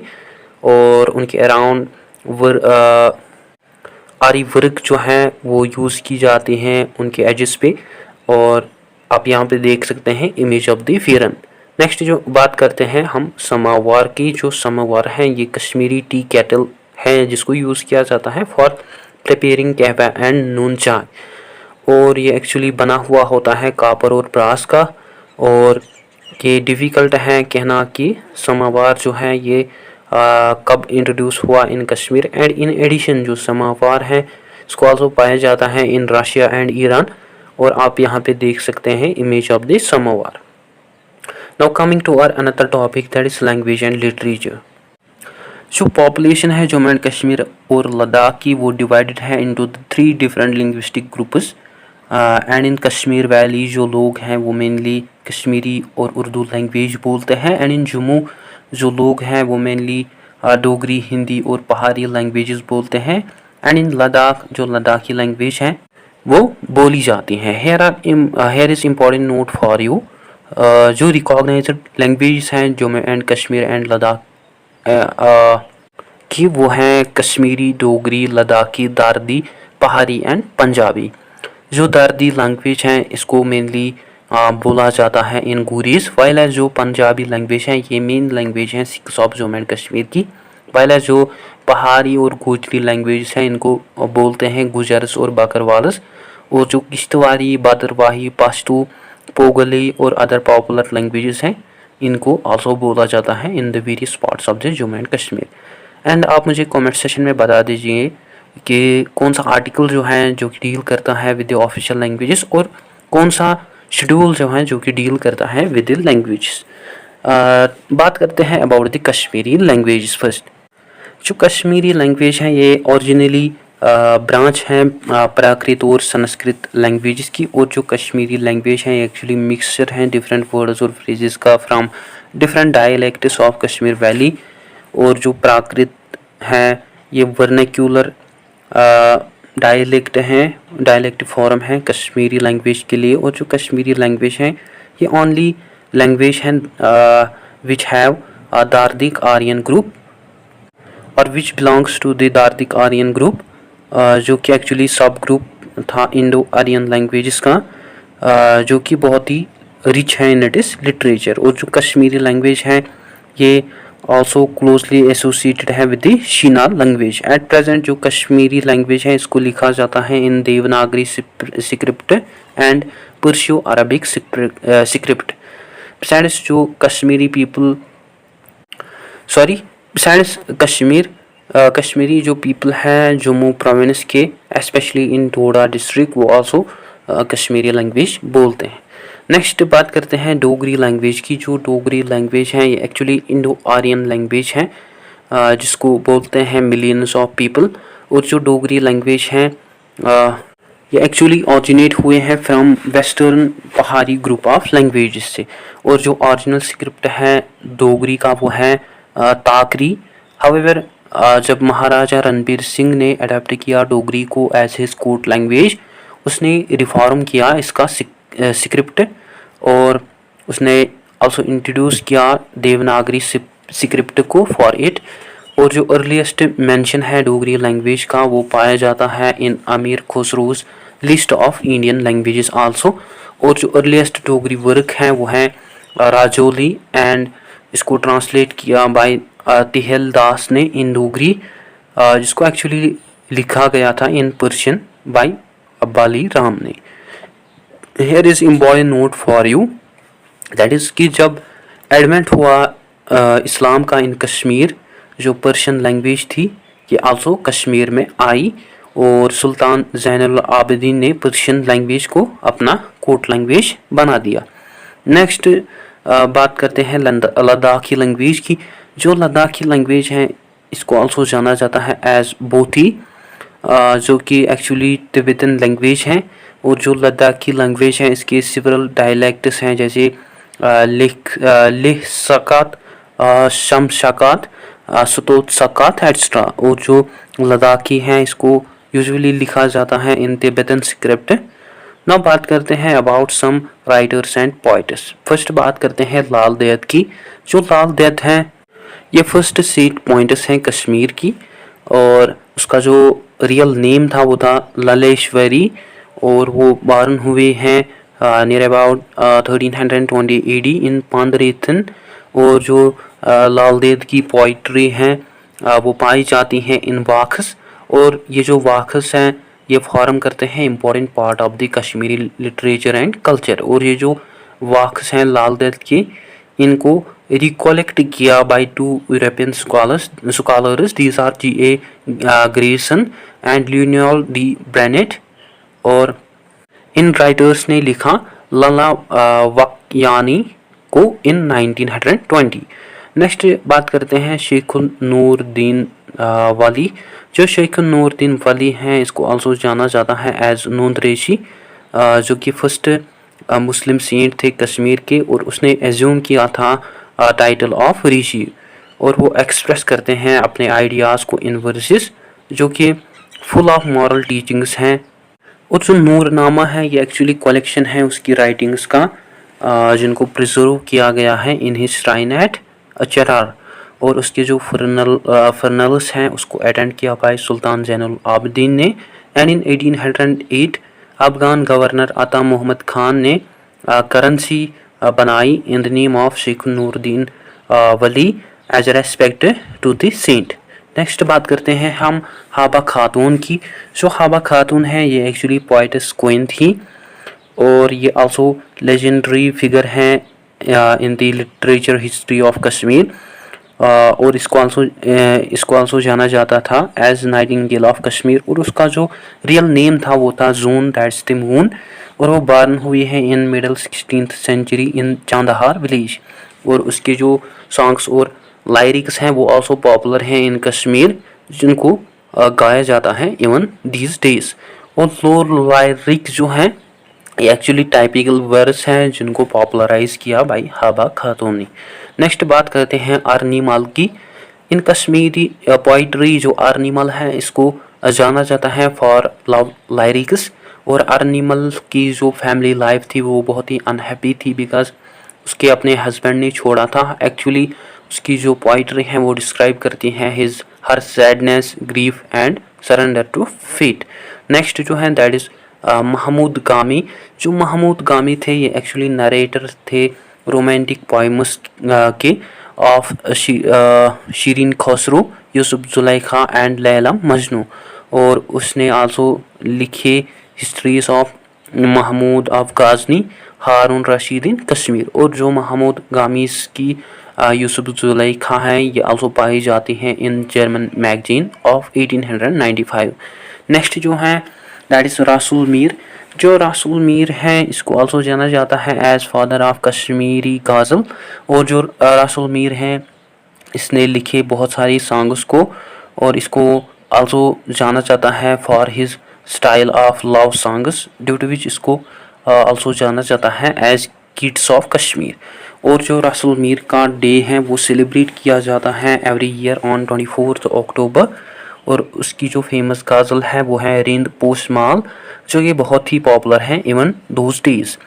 और उनके अराउंड आरी वर्क जो है वो यूज़ की जाती हैं उनके एजेस पे। और आप यहाँ पे देख सकते हैं इमेज ऑफ द फिरन। नेक्स्ट जो बात करते हैं हम समावार की। जो समावार है ये कश्मीरी टी केटल है, जिसको यूज़ किया जाता है फॉर प्रिपेयरिंग कहवा एंड नून चाय। और ये एक्चुअली बना हुआ होता है कापर और ब्रास का। और ये डिफ़िकल्ट है कहना कि समावार जो है ये कब इंट्रोड्यूस हुआ इन कश्मीर। एंड इन एडिशन जो समावार है इसको ऑल्सो पाया जाता है इन रशिया एंड ईरान। और आप यहाँ पे देख सकते हैं image of the samovar. Now coming to our another topic that is language and literature. जो पॉपुलेशन है जम्मू एंड कश्मीर और लद्दाख की वो डिवाइडेड है into 3 different linguistic groups. And in Kashmir valley जो लोग हैं वो मेनली कश्मीरी और उर्दू लैंग्वेज बोलते हैं। एंड इन जम्मू जो लोग हैं वो मेनली डोगरी, हिंदी और पहाड़ी लैंग्वेजेस बोलते हैं। एंड इन लद्दाख जो लद्दाखी लैंग्वेज हैं वो बोली जाती हैं। Here is important note for you. जो रिकॉग्नाइज्ड लैंग्वेज हैं जम्मू एंड कश्मीर एंड लद्दाख कि वो हैं कश्मीरी, डोगरी, लद्दाखी, दार्दी, पहाड़ी एंड पंजाबी। जो दार्दी लैंग्वेज हैं इसको मेनली बोला जाता है इन गुरीज, वाइल जो पंजाबी लैंग्वेज है ये मेन लैंग्वेज है six of Jammu and Kashmir की। वाइल जो पहाड़ी और गोजरी लैंग्वेज हैं इनको बोलते हैं गुजर्स और बकरवाल्स। और जो किश्तवाड़ी, भद्रवाही, पश्तू, पोगली और अदर पॉपुलर लैंग्वेजेस हैं इनको आल्सो बोला जाता है in the various parts of the Jammu and Kashmir. And आप मुझे कमेंट सेशन में बता दीजिए कि कौन सा आर्टिकल जो है जो कि डील करता है विद द ऑफिशियल लैंग्वेजेस और कौन सा शेड्यूल जो है जो कि डील करता है विद द लैंग्वेजेस। बात करते हैं about the Kashmiri languages first. जो कश्मीरी लैंग्वेज है ये ओरिजिनली ब्रांच है प्राकृत और संस्कृत लैंग्वेजेस की। और जो कश्मीरी लैंग्वेज है एक्चुअली मिक्सचर हैं डिफरेंट वर्ड्स और फ्रेजेस का from different dialects of Kashmir valley. और जो प्राकृत है ये वर्नाक्यूलर डायलेक्ट फॉर्म है कश्मीरी लैंग्वेज के लिए। और जो कश्मीरी लैंग्वेज है ये ओनली लैंग्वेज है which have Dardic Aryan group और which belongs to the Dardic Aryan group, जो कि एक्चुअली सब ग्रुप था इंडो आर्यन लैंग्वेजेस का, जो कि बहुत ही रिच है इन इट इज़ लिटरेचर। और जो कश्मीरी लैंग्वेज है ये ऑल्सो क्लोजली एसोसिएटेड है with the Shina language. At present जो कश्मीरी लैंग्वेज है इसको लिखा जाता है in Devanagari script and Perso Arabic script. Besides जो कश्मीरी पीपल बिसाइड्स कश्मीरी जो पीपल हैं जम्मू प्रोविंस के स्पेशली इन डोडा डिस्ट्रिक्ट वो आल्सो कश्मीरी लैंग्वेज बोलते हैं। नेक्स्ट बात करते हैं डोगरी लैंग्वेज की। जो डोगरी लैंग्वेज है ये एक्चुअली इंडो आर्यन लैंग्वेज है, जिसको बोलते हैं मिलियंस ऑफ पीपल। और जो डोगरी लैंग्वेज है ये एक्चुअली ऑरिजिनेट हुए हैं फ्रॉम वेस्टर्न पहाड़ी ग्रुप ऑफ लैंग्वेजेस से। और जो ओरिजिनल स्क्रिप्ट है डोगरी का वो है ताकरी। हाउएवर जब महाराजा रणबीर सिंह ने अडेप्ट किया डोगरी को एज हिज कोर्ट लैंग्वेज, उसने रिफॉर्म किया इसका स्क्रिप्ट, और उसने आल्सो इंट्रोड्यूस किया देवनागरी स्क्रिप्ट को फॉर इट। और जो अर्लीस्ट मेंशन है डोगरी लैंग्वेज का वो पाया जाता है in Amir Khusro's list of Indian languages also. और जो अर्लीस्ट डोगरी वर्क है वो है राजौली, एंड इसको ट्रांसलेट किया बाय तिहल दास ने इन डोगरी, जिसको एक्चुअली लिखा गया था in Persian by Abbali Ram ने। Here is important note for you, that is कि जब एडवेंट हुआ इस्लाम का इन कश्मीर, जो पर्शियन लैंग्वेज थी ये आल्सो कश्मीर में आई, और सुल्तान ज़ैनुल आबिदीन ने पर्शियन लैंग्वेज को अपना कोर्ट लैंग्वेज बना दिया। नेक्स्ट बात करते हैं लद्दाखी लैंग्वेज की। जो लद्दाखी लैंग्वेज है इसको आल्सो जाना जाता है एज बोथी, जो कि एक्चुअली तिब्बतन लैंग्वेज है। और जो लद्दाखी लैंग्वेज है इसके सिवरल डायलैक्ट्स हैं, जैसे लिह सकात, शम शकात, सतोत सकात एक्स्ट्रा। और जो लद्दाखी हैं इसको यूजुअली लिखा जाता है इन तिब्बतन स्क्रिप्ट। ना बात करते हैं about some writers and poets. First बात करते हैं लाल देद की। जो लाल देद हैं ये फर्स्ट सीट पॉइंट्स हैं कश्मीर की, और उसका जो रियल नेम था वो था ललेश्वरी, और वो बॉर्न हुए हैं नियर अबाउट 1320 AD इन पांदरेथन। और जो लाल देद की पोइट्री हैं वो पाई जाती हैं इन वाक्स, और ये जो वाक्स हैं ये फॉर्म करते हैं important part of the Kashmiri literature and culture. और ये जो वाक्स हैं लाल देद के, इनको रिकलेक्ट किया by 2 European scholars, these are G.A. Grierson and Leonard de Brenet. और इन राइटर्स ने लिखा लला वाकयानी को इन 1920। नेक्स्ट बात करते हैं शेखुल नूरदीन वाली। जो शेखुल नूरदीन वाली हैं इसको आल्सो जाना जाता है एज नून रेशी, जो कि फर्स्ट मुस्लिम सेंट थे कश्मीर के, और उसने एज्यूम किया था टाइटल ऑफ ऋषि। और वो एक्सप्रेस करते हैं अपने आइडियाज़ को इन वर्सेस, जो कि फुल ऑफ मॉरल टीचिंग्स हैं। और जो नूरनामा है ये एक्चुअली कलेक्शन है उसकी राइटिंग्स का, जिनको प्रिजर्व किया गया है in his shrine eight Charar. और उसके जो फर्नल्स हैं उसको अटेंड किया बाय सुल्तान ज़ैनुल आबिदीन ने। एंड इन 1808 अफगान गवर्नर अता मोहम्मद खान ने करेंसी बनाई in the name of Sheikh Nooruddin Wali as respect to the saint. Next बात करते हैं हम हाबा खातून की। जो हाबा खातून है ये एक्चुअली पोइटस क्वीन थी, और ये आल्सो लेजेंडरी फिगर हैं in the literature history of Kashmir. और इसको आल्सो जाना जाता था एज नाइटिंगेल ऑफ कश्मीर। और उसका जो रियल नेम था वो था जून, दैट्स द मून। और वो बॉर्न हुई है in middle 16th century in Chandhar village. और उसके जो सॉन्ग्स और लाइरिक्स हैं वो आल्सो पॉपुलर हैं इन कश्मीर, जिनको गाया जाता है इवन दीज डेज। और लो लाइरिक्स जो हैं ये एक्चुअली टाइपिकल वर्स हैं जिनको पॉपुलराइज किया बाय हाबा खातून ने। नेक्स्ट बात करते हैं आर्निमल की। इन कश्मीरी पोइट्री जो आर्निमल है इसको जाना जाता है फॉर लव लाइरिक्स। और आर्निमल की जो फैमिली लाइफ थी वो बहुत ही अनहैप्पी थी, बिकॉज उसके अपने हस्बैंड ने छोड़ा था। एक्चुअली उसकी जो पोइट्री हैं वो डिस्क्राइब करती हैं her sadness, grief and surrender to fate. Next जो है दैट इज़ महमूद गामी। जो महमूद गामी थे ये एक्चुअली नरेटर थे रोमांटिक पोइम्स के ऑफ शीरीन खसरो, यूसुफ जुलेखा एंड लैला मजनू। और उसने आल्सो लिखे हिस्ट्रीज ऑफ महमूद ऑफ गाजनी, हारून रशीद इन कश्मीर। और जो महमूद गामीस की यूसुफ जुलेखा हैं ये आल्सो पाई जाती हैं in German magazine of 1895। Next जो हैं दैट इज़ रसूल मीर। जो रसूल मीर हैं इसको आल्सो जाना जाता है एज फादर ऑफ कश्मीरी गज़ल। और जो रसूल मीर हैं इसने लिखे बहुत सारी सॉन्ग्स को, और इसको आल्सो जाना जाता है for his style of love songs, due to which इसको आल्सो जाना जाता है एज किड्स ऑफ कश्मीर। और जो रसूल मीर का डे है वो सेलिब्रेट किया जाता है एवरी ईयर ऑन 24 अक्टूबर। और उसकी जो फेमस गज़ल है वो है रिंद पोस्टमाल, जो कि बहुत ही पॉपुलर है इवन दोज डेज।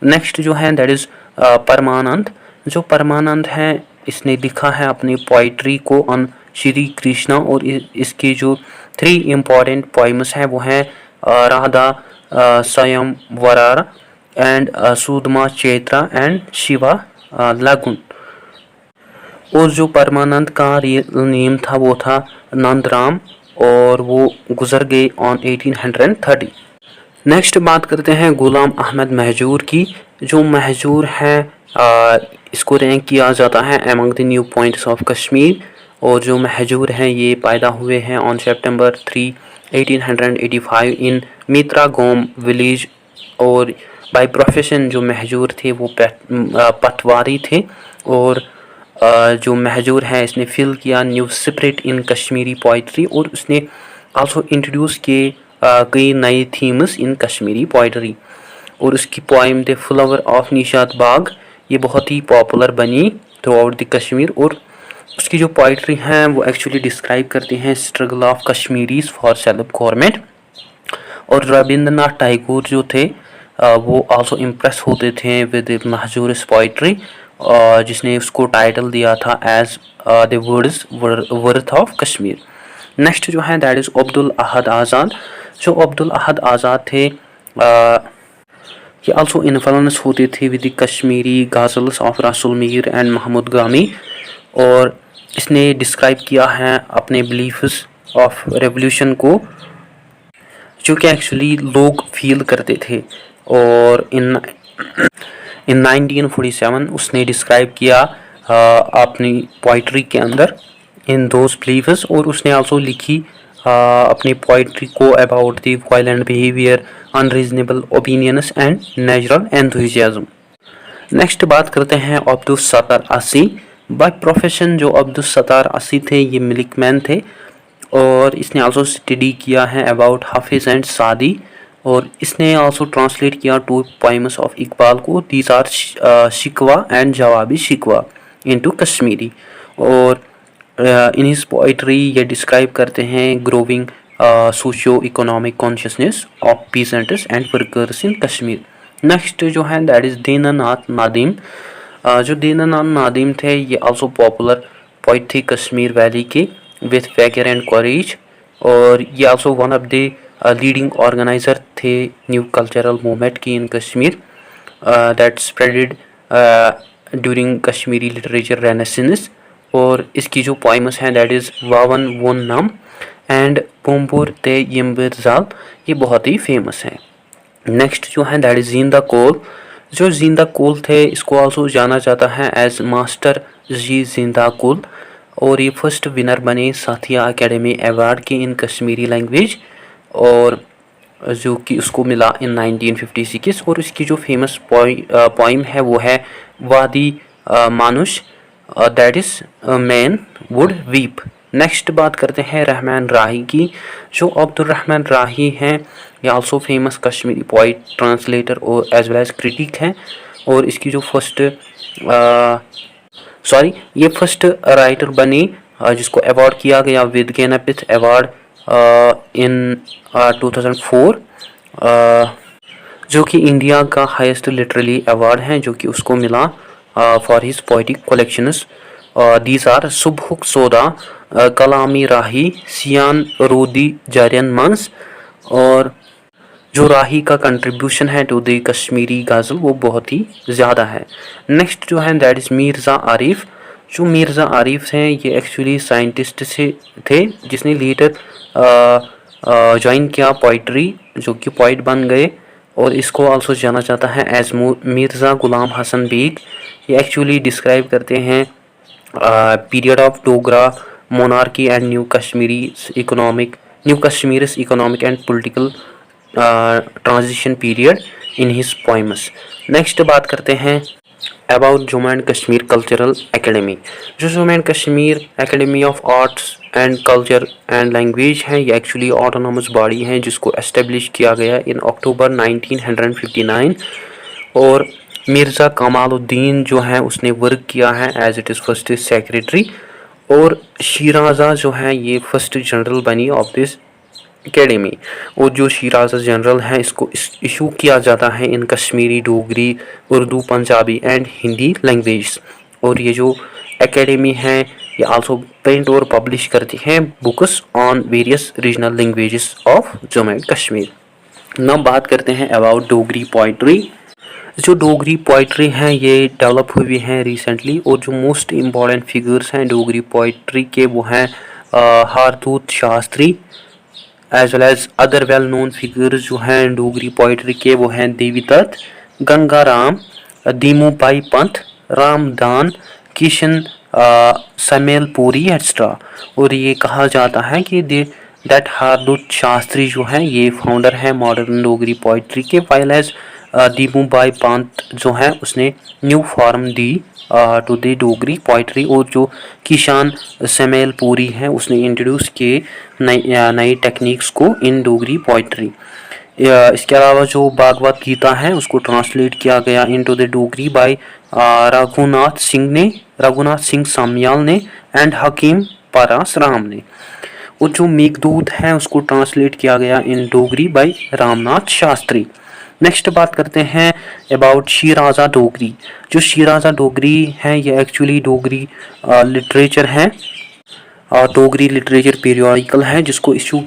नेक्स्ट जो है दैट इज़ परमानंद। जो परमानंद है इसने लिखा है अपनी पोइट्री को ऑन श्री कृष्णा, और इसकी जो 3 इम्पॉर्टेंट पोइम्स हैं वो हैं राधा स्वयंवरा एंड सुदमा चैत्रा एंड शिवा लागुन। और जो परमानंद का रियल नेम था वो था नंदराम, और वो गुजर गए ऑन 1830। नेक्स्ट बात करते हैं गुलाम अहमद महजूर की। जो महजूर है इसको रैंक किया जाता है among the new points of Kashmir. और जो महजूर हैं ये पैदा हुए हैं ऑन सितंबर 3, 1885 इन मित्रा गोम विलेज। और बाय प्रोफेशन जो महजूर थे वो पटवारी थे। और जो महजूर है इसने फिल किया new spirit in Kashmiri poetry, और उसने आल्सो इंट्रोड्यूस किए कई नए थीम्स इन कश्मीरी पोइट्री। और उसकी poem the flower of Nishat Bagh ये बहुत ही पॉपुलर बनी थ्रू आउट द कश्मीर। और उसकी जो पोइट्री हैं वो एक्चुअली डिस्क्राइब करती हैं struggle of Kashmiris for self government. और रविंद्रनाथ टैगोर जो थे वो आल्सो इम्प्रेस होते थे विद महजूर's पोइट्री, जिसने उसको टाइटल दिया था as the Wordsworth of Kashmir. Next जो है दैट इज़ अब्दुल अहद आज़ाद। जो अब्दुल अहद आज़ाद थे ये आल्सो इन्फ्लुएंस होते थे with the Kashmiri ghazals of रसूल मीर एंड महमूद गामी। और इसने डिस्क्राइब किया है अपने बिलीफ्स ऑफ रेवोल्यूशन को, जो कि एक्चुअली लोग फील करते थे। और इन 1947 उसने डिस्क्राइब किया अपनी पोइट्री के अंदर इन दोज बिलीव्स। और उसने आल्सो लिखी अपनी पोइट्री को about the violent behaviour, unreasonable opinions and natural enthusiasm. Next बात करते हैं अब्दुल सत्तार अस्सी। बाय प्रोफेशन जो अब्दुल सत्तार अस्सी थे ये मिलिकमैन थे, और इसने आल्सो स्टडी किया है अबाउट हाफिज़ एंड सादी। और इसने आल्सो ट्रांसलेट किया 2 पोइम्स ऑफ इकबाल को, दीज आर शिकवा एंड जवाबी शिकवा इनटू कश्मीरी। और इन हिज पोइट्री ये डिस्क्राइब करते हैं growing socio economic consciousness of peasants and workers in Kashmir. Next जो है दैट इज़ दीनानाथ नादिम। जो दीनानाथ नादिम थे ये आल्सो पॉपुलर पोइट थे कश्मीर वैली के विथ वैगर एंड करेज। और ये also one of the leading organiser थे न्यू कल्चरल मूवमेंट की in Kashmir that spreaded during Kashmiri literature renaissance. और इसकी जो पोइम्स हैं दैट इज़ वावन वन नाम एंड पुम्पुर ते यम्बिरजाल ये बहुत ही फेमस हैं। नेक्स्ट जो है दैट इज़ जिंदा कोल। जो जिंदा कोल थे इसको आल्सो जाना जाता है एज मास्टर जी जिंदा कोल। और ये फर्स्ट विनर बने साथिया एकेडमी अवार्ड के इन कश्मीरी लैंग्वेज, और जो कि उसको मिला इन 1956। और इसकी जो फेमस पोइम है वो है वादी मानुष that is man would weep. Next बात करते हैं रहमान राही की। जो अब्दुल रहमान राही हैं ये also famous Kashmiri poet, translator और एज वेल एज क्रिटिक हैं। और इसकी जो ये फर्स्ट राइटर बनी जिसको अवार्ड किया गया विद ज्ञानपीठ अवार्ड इन 2004, जो कि इंडिया का हाईएस्ट लिटरेरी अवार्ड है जो कि उसको मिला for his poetic collections. These are सुबहुक सोदा, कलामी राही, सियान रोदी जारियन मंस। और जो राही का कंट्रीब्यूशन है टू द कश्मीरी गज़ल वो बहुत ही ज़्यादा है। नेक्स्ट जो है दैट इज़ मिर्ज़ा आरिफ। जो मिर्ज़ा आरिफ हैं ये एक्चुअली साइंटिस्ट से थे जिसने लेटर ज्वाइन किया पोइट्री, जो कि पोइट बन गए। और इसको आल्सो जाना जाता है एज मिर्ज़ा गुलाम हसन बेग। ये एक्चुअली डिस्क्राइब करते हैं period of Dogra monarchy and new Kashmir's economic and political transition period in his poems. Next बात करते हैं about Jammu and Kashmir cultural academy. जो Jammu and Kashmir academy of arts and culture and language है, ये एक्चुअली ऑटोनोमस बॉडी है जिसको एस्टेब्लिश किया गया इन अक्टूबर 1959। और मिर्ज़ा कमालुद्दीन जो है उसने वर्क किया है as it is first secretary. और शीराजा जो है ये फर्स्ट जनरल बनी ऑफ दिस एकेडमी। और जो शीराजा जनरल है इसको इशू किया जाता है इन कश्मीरी, डोगरी, उर्दू, पंजाबी एंड हिंदी लैंग्वेज। और ये जो एकेडमी है ये आल्सो प्रिंट और पब्लिश करती है books on various regional languages of Jammu and Kashmir. Now बात करते हैं अबाउट डोगरी पोइट्री। जो डोगरी पोइट्री हैं ये डेवलप हुई हैं रिसेंटली। और जो मोस्ट इम्पॉर्टेंट फिगर्स हैं डोगरी पोइट्री के वो हैं Hardutt Shastri, as well as other well known figures जो हैं डोगरी पोइट्री के वो हैं देवीदत्त, गंगाराम, दीमू भाई पंत, रामदान, किशन समेलपुरी एक्स्ट्रा। और ये कहा जाता है कि दैट हारदूत शास्त्री जो है ये फाउंडर है मॉडर्न डोगरी पोइट्री के, वाइल एज दीमू भाई पंत जो है उसने न्यू फॉर्म दी टू द डोगरी पोइट्री। और जो किशन समेलपुरी है उसने इंट्रोड्यूस किए नई टेक्निक्स को इन डोगरी पोइट्री। इसके अलावा जो भागवत गीता है उसको ट्रांसलेट किया गया into the Dogri by Raghunath Singh Samyal ने एंड हकीम पारास राम ने। और जो मेघदूत है उसको ट्रांसलेट किया गया इन डोगरी बाय रामनाथ शास्त्री। नेक्स्ट बात करते हैं अबाउट शीराजा डोगरी। जो शीराजा डोगरी है ये एक्चुअली डोगरी लिटरेचर है और डोगरी लिटरेचर पीरियोडिकल है जिसको इशू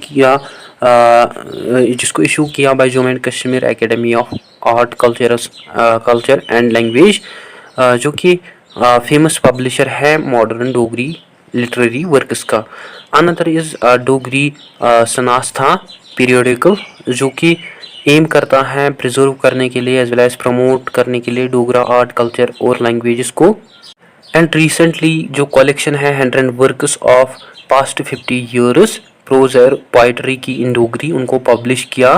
किया by Jammu and Kashmir academy of art culture and language, जो कि फेमस पब्लिशर है मॉडर्न डोगरी लिटरेरी वर्क्स का। Another is Dogri Sanstha periodical जो कि एम करता है प्रिजर्व करने के लिए एज वेल एज प्रमोट करने के लिए डोगरा आर्ट कल्चर और लैंग्वेजेस को। एंड रिसेंटली जो कलेक्शन है 100 works of past 50 years prose और पोइट्री की इन डोगरी उनको पब्लिश किया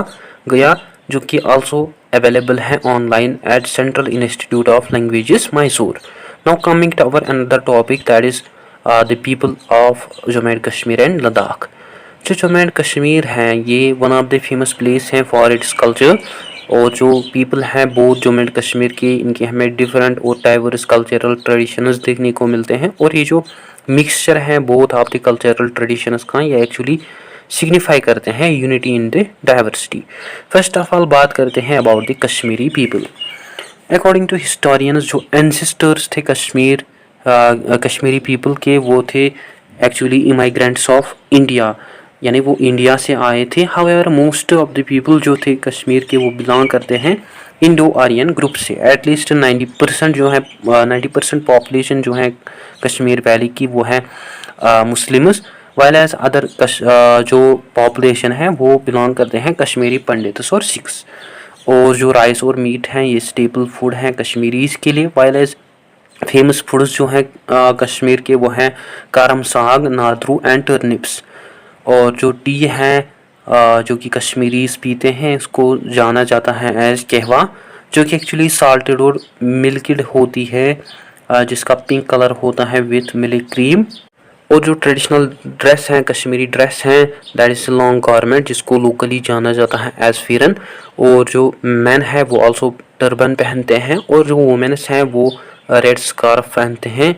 गया, जो कि आल्सो अवेलेबल है online at central institute of languages Mysore. Now coming to our another topic that is the people of Jammu and Kashmir and Ladakh. जो जम्मू एंड कश्मीर है ये one of the famous place हैं फॉर इट्स कल्चर। और जो पीपल हैं both Jammu and Kashmir के इनके हमें डिफरेंट और डाइवर्स कल्चरल ट्रेडिशंस देखने को मिलते हैं। और ये जो मिक्सचर है both of the cultural traditions का ये एक्चुअली सिग्निफाई करते हैं unity in the diversity. First of all बात करते हैं about the Kashmiri people. According to historians जो एंसेस्टर्स थे कश्मीरी पीपल के वो थे एक्चुअली इमाइग्रेंट्स ऑफ इंडिया, यानी वो इंडिया से आए थे। However most of the people जो थे कश्मीर के वो बिलोंग करते हैं इंडो आर्यन ग्रुप से। एटलीस्ट 90% जो है 90% पॉपुलेशन जो है कश्मीर वैली की वो है मुस्लिम्स, वाइल एज अदर जो पॉपुलेशन है वो बिलोंग करते हैं कश्मीरी पंडित्स और सिख्स। और जो राइस और मीट हैं ये स्टेपल फूड हैं कश्मीरीज के लिए, वाइल एज फेमस फूड्स जो हैं कश्मीर के वो हैं कारम साग, नादरू एंड टर्निप्स। और जो टी है जो कि कश्मीरीज पीते हैं इसको जाना जाता है एज कहवा, जो कि एक्चुअली साल्टेड और मिल्किड होती है जिसका पिंक कलर होता है विथ मिल्क क्रीम। और जो ट्रेडिशनल ड्रेस हैं कश्मीरी ड्रेस हैं दैट इज़ लॉन्ग गारमेंट जिसको लोकली जाना जाता है एज फिरन। और जो मैन है वो आल्सो टर्बन पहनते हैं और जो वुमेन्स हैं वो रेड स्कार्फ पहनते हैं।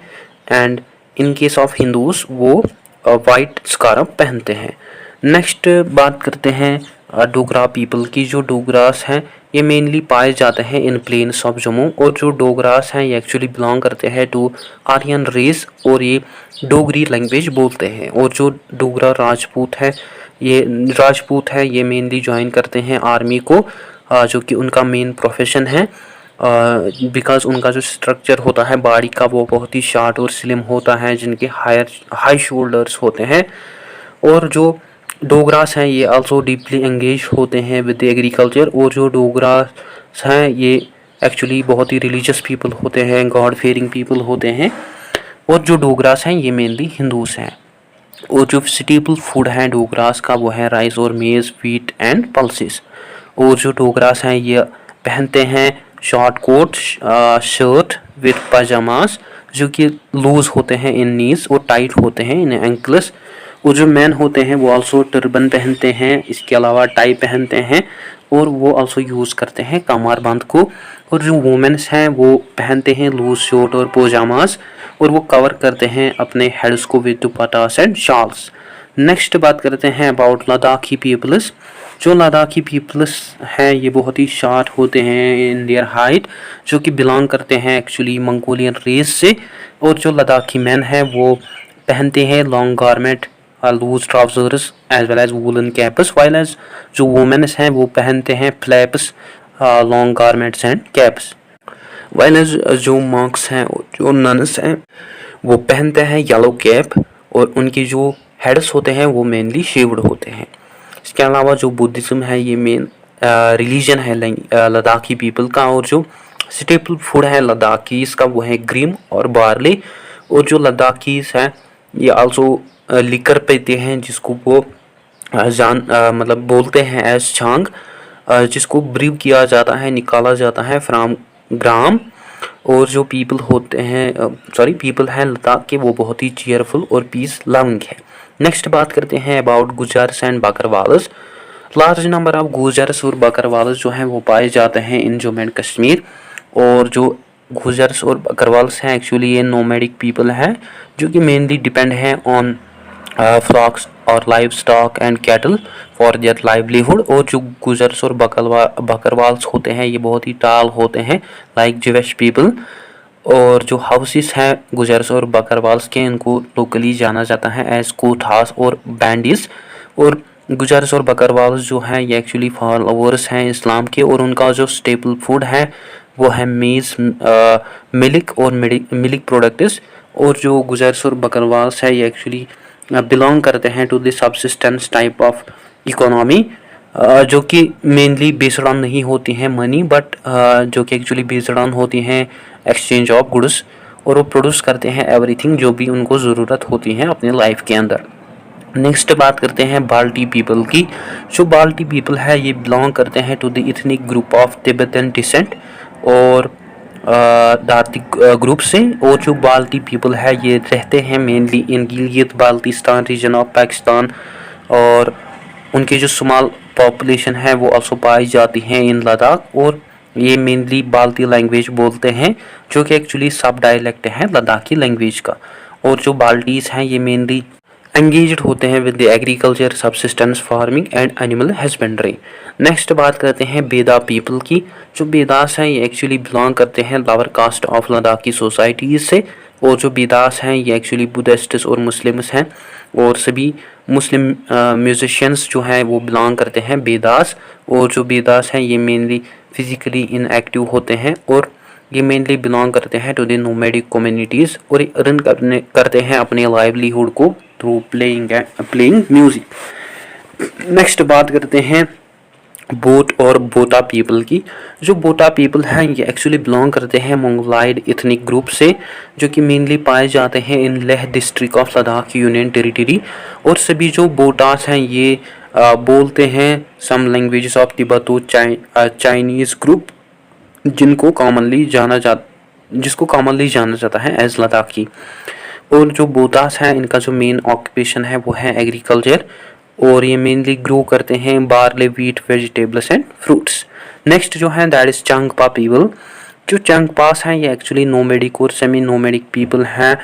And in case of Hindus वो वाइट स्कार्फ पहनते हैं। नेक्स्ट बात करते हैं डोगरा पीपल की। जो डोगरास हैं ये मेनली पाए जाते हैं इन प्लेन्स ऑफ जम्मू। और जो डोगरास हैं ये एक्चुअली बिलोंग करते हैं टू आर्यन रेस और ये डोगरी लैंग्वेज बोलते हैं। और जो डोगरा राजपूत है ये मेनली ज्वाइन करते हैं आर्मी को, जो कि उनका मेन प्रोफेशन है बिकॉज उनका जो स्ट्रक्चर होता है बॉडी का वो बहुत ही शार्ट और स्लिम होता है, जिनके हाई शोल्डर्स होते हैं। और जो डोगरास हैं ये आल्सो डीपली एंगेज होते हैं विद एग्रीकल्चर। और जो डोगरास हैं ये एक्चुअली बहुत ही रिलीजियस पीपल होते हैं, गॉड फेयरिंग पीपल होते हैं। और जो डोगरास हैं ये मेनली हिंदूस हैं। और जो स्टेपल फूड है डोगरास का वो है राइस और मेज़, व्हीट एंड पल्सेस। और जो डोगरास हैं ये पहनते हैं short coat shirt with pyjamas जो कि लूज होते हैं इन नीज और टाइट होते हैं इन एंकल्स। और जो मैन होते हैं वो आल्सो टर्बन पहनते हैं, इसके अलावा टाई पहनते हैं और वो आल्सो यूज़ करते हैं कमरबंद को। और जो वुमेन्स हैं वो पहनते हैं लूज शर्ट और पजामास और वो कवर करते हैं अपने हेड्स को विद दुपट्टास एंड शॉल्स। नेक्स्ट बात करते हैं अबाउट लद्दाखी पीपल्स। जो लद्दाखी पीपल्स हैं ये बहुत ही शॉर्ट होते हैं इन देयर हाइट, जो कि बिलोंग करते हैं एक्चुअली मंगोलियन रेस से। और जो लद्दाखी मैन हैं वो पहनते हैं long garment loose trousers as well as woollen caps, while as जो वुमेन्स हैं वो पहनते हैं flaps long garments and caps. While as जो मॉन्क्स हैं जो नन्स हैं वो पहनते हैं येलो कैप और उनकी जो हेड्स होते हैं वो मेनली शेव्ड होते हैं। इसके अलावा जो बुद्धिज़्म है ये मेन रिलीजन है लद्दाखी पीपल का। और जो स्टेपल फूड है लद्दाखीज़ का वो है ग्रीम और बार्ले। और जो लद्दाखीज़ हैं ये आल्सो लिकर पीते हैं जिसको वो मतलब बोलते हैं एज छांग, जिसको ब्रीव किया जाता है, निकाला जाता है फ्राम ग्राम। और जो पीपल होते हैं पीपल हैं लद्दाख के वो बहुत ही चेयरफुल और पीस लविंग है। नेक्स्ट बात करते हैं about Gujjars and Bakarwals. Large number of Gujjars और बकरवाल्स जो हैं वो पाए जाते हैं इन जम्मू एंड कश्मीर। और जो गुजर्स और बकरवाल्स हैं एक्चुअली ये नोमैडिक पीपल हैं जो कि मेनली डिपेंड हैं ऑन फ्लॉक्स और live stock and cattle for their livelihood. और जो गुजर्स और बकरवाल्स होते हैं ये बहुत ही टाल होते हैं लाइक जिविश पीपल। और जो हाउसेस हैं गुजर्स और बकरवाल्स के इनको लोकली जाना जाता है एज कोठास और बैंडीज। और गुजर्स और बकरवाल्स जो हैं ये एक्चुअली फॉलोअर्स हैं इस्लाम के और उनका जो स्टेपल फूड है वो है मीज़ मिल्क और मिल्क प्रोडक्ट्स। और जो गुजर्स और बकरवाल्स है ये एक्चुअली बिलोंग करते हैं to the subsistence type of economy जो कि मेनली बेस्ड ऑन नहीं होती हैं मनी बट जो कि एक्चुअली बेस्ड ऑन होती हैं एक्सचेंज ऑफ गुड्स। और वो प्रोड्यूस करते हैं एवरीथिंग जो भी उनको ज़रूरत होती है अपने लाइफ के अंदर। नेक्स्ट बात करते हैं बाल्टी पीपल की। जो बाल्टी पीपल है ये बिलोंग करते हैं to the ethnic group of Tibetan descent और दार्तिक ग्रुप से। और जो बाल्टी पीपल है ये रहते हैं mainly in Gilgit Baltistan region of Pakistan. और उनकी जो स्मॉल पॉपुलेशन है वो आल्सो पाई जाती है इन लद्दाख। और ये मेनली बाल्टी लैंग्वेज बोलते हैं जो कि एक्चुअली सब डायलेक्ट है लद्दाखी लैंग्वेज का। और जो बाल्टीज़ हैं ये मेनली एंगेज्ड होते हैं with the agriculture subsistence farming and animal husbandry. Next बात करते हैं बेदा पीपल की। जो बेदास हैं ये एक्चुअली बिलोंग करते हैं lower caste of Ladakhi societies से। और जो बेदास हैं ये एक्चुअली बुद्धिस्ट्स और मुस्लिम्स हैं। और सभी मुस्लिम म्यूजिशियंस जो हैं वो बिलोंग करते हैं बेदास। और जो बेदास हैं ये मेनली फिजिकली इनएक्टिव होते हैं और ये मेनली बिलोंग करते हैं टू द नोमैडिक कम्युनिटीज़ और अर्न करते हैं अपने लाइवलीहुड को थ्रू प्लेइंग म्यूज़िक। नेक्स्ट बात करते हैं बोट और बोटा पीपल की। जो बोटा पीपल हैं ये एक्चुअली बिलोंग करते हैं मंगोलाइड इथनिक ग्रुप से जो कि मेनली पाए जाते हैं in Leh district of Ladakh union territory. और सभी जो बोटास हैं ये बोलते हैं some languages of Tibeto Chinese group जिसको कॉमनली जाना जाता है एज लद्दाखी। और जो बोटास हैं इनका जो मेन ऑक्यूपेशन है वो है एग्रीकल्चर। और ये मेनली ग्रो करते हैं barley wheat vegetables and fruits. Next जो है दैट इज़ चंगपा पीपल। जो चंगपास हैं ये एक्चुअली नोमैडिक और सेमी नोमैडिक पीपल हैं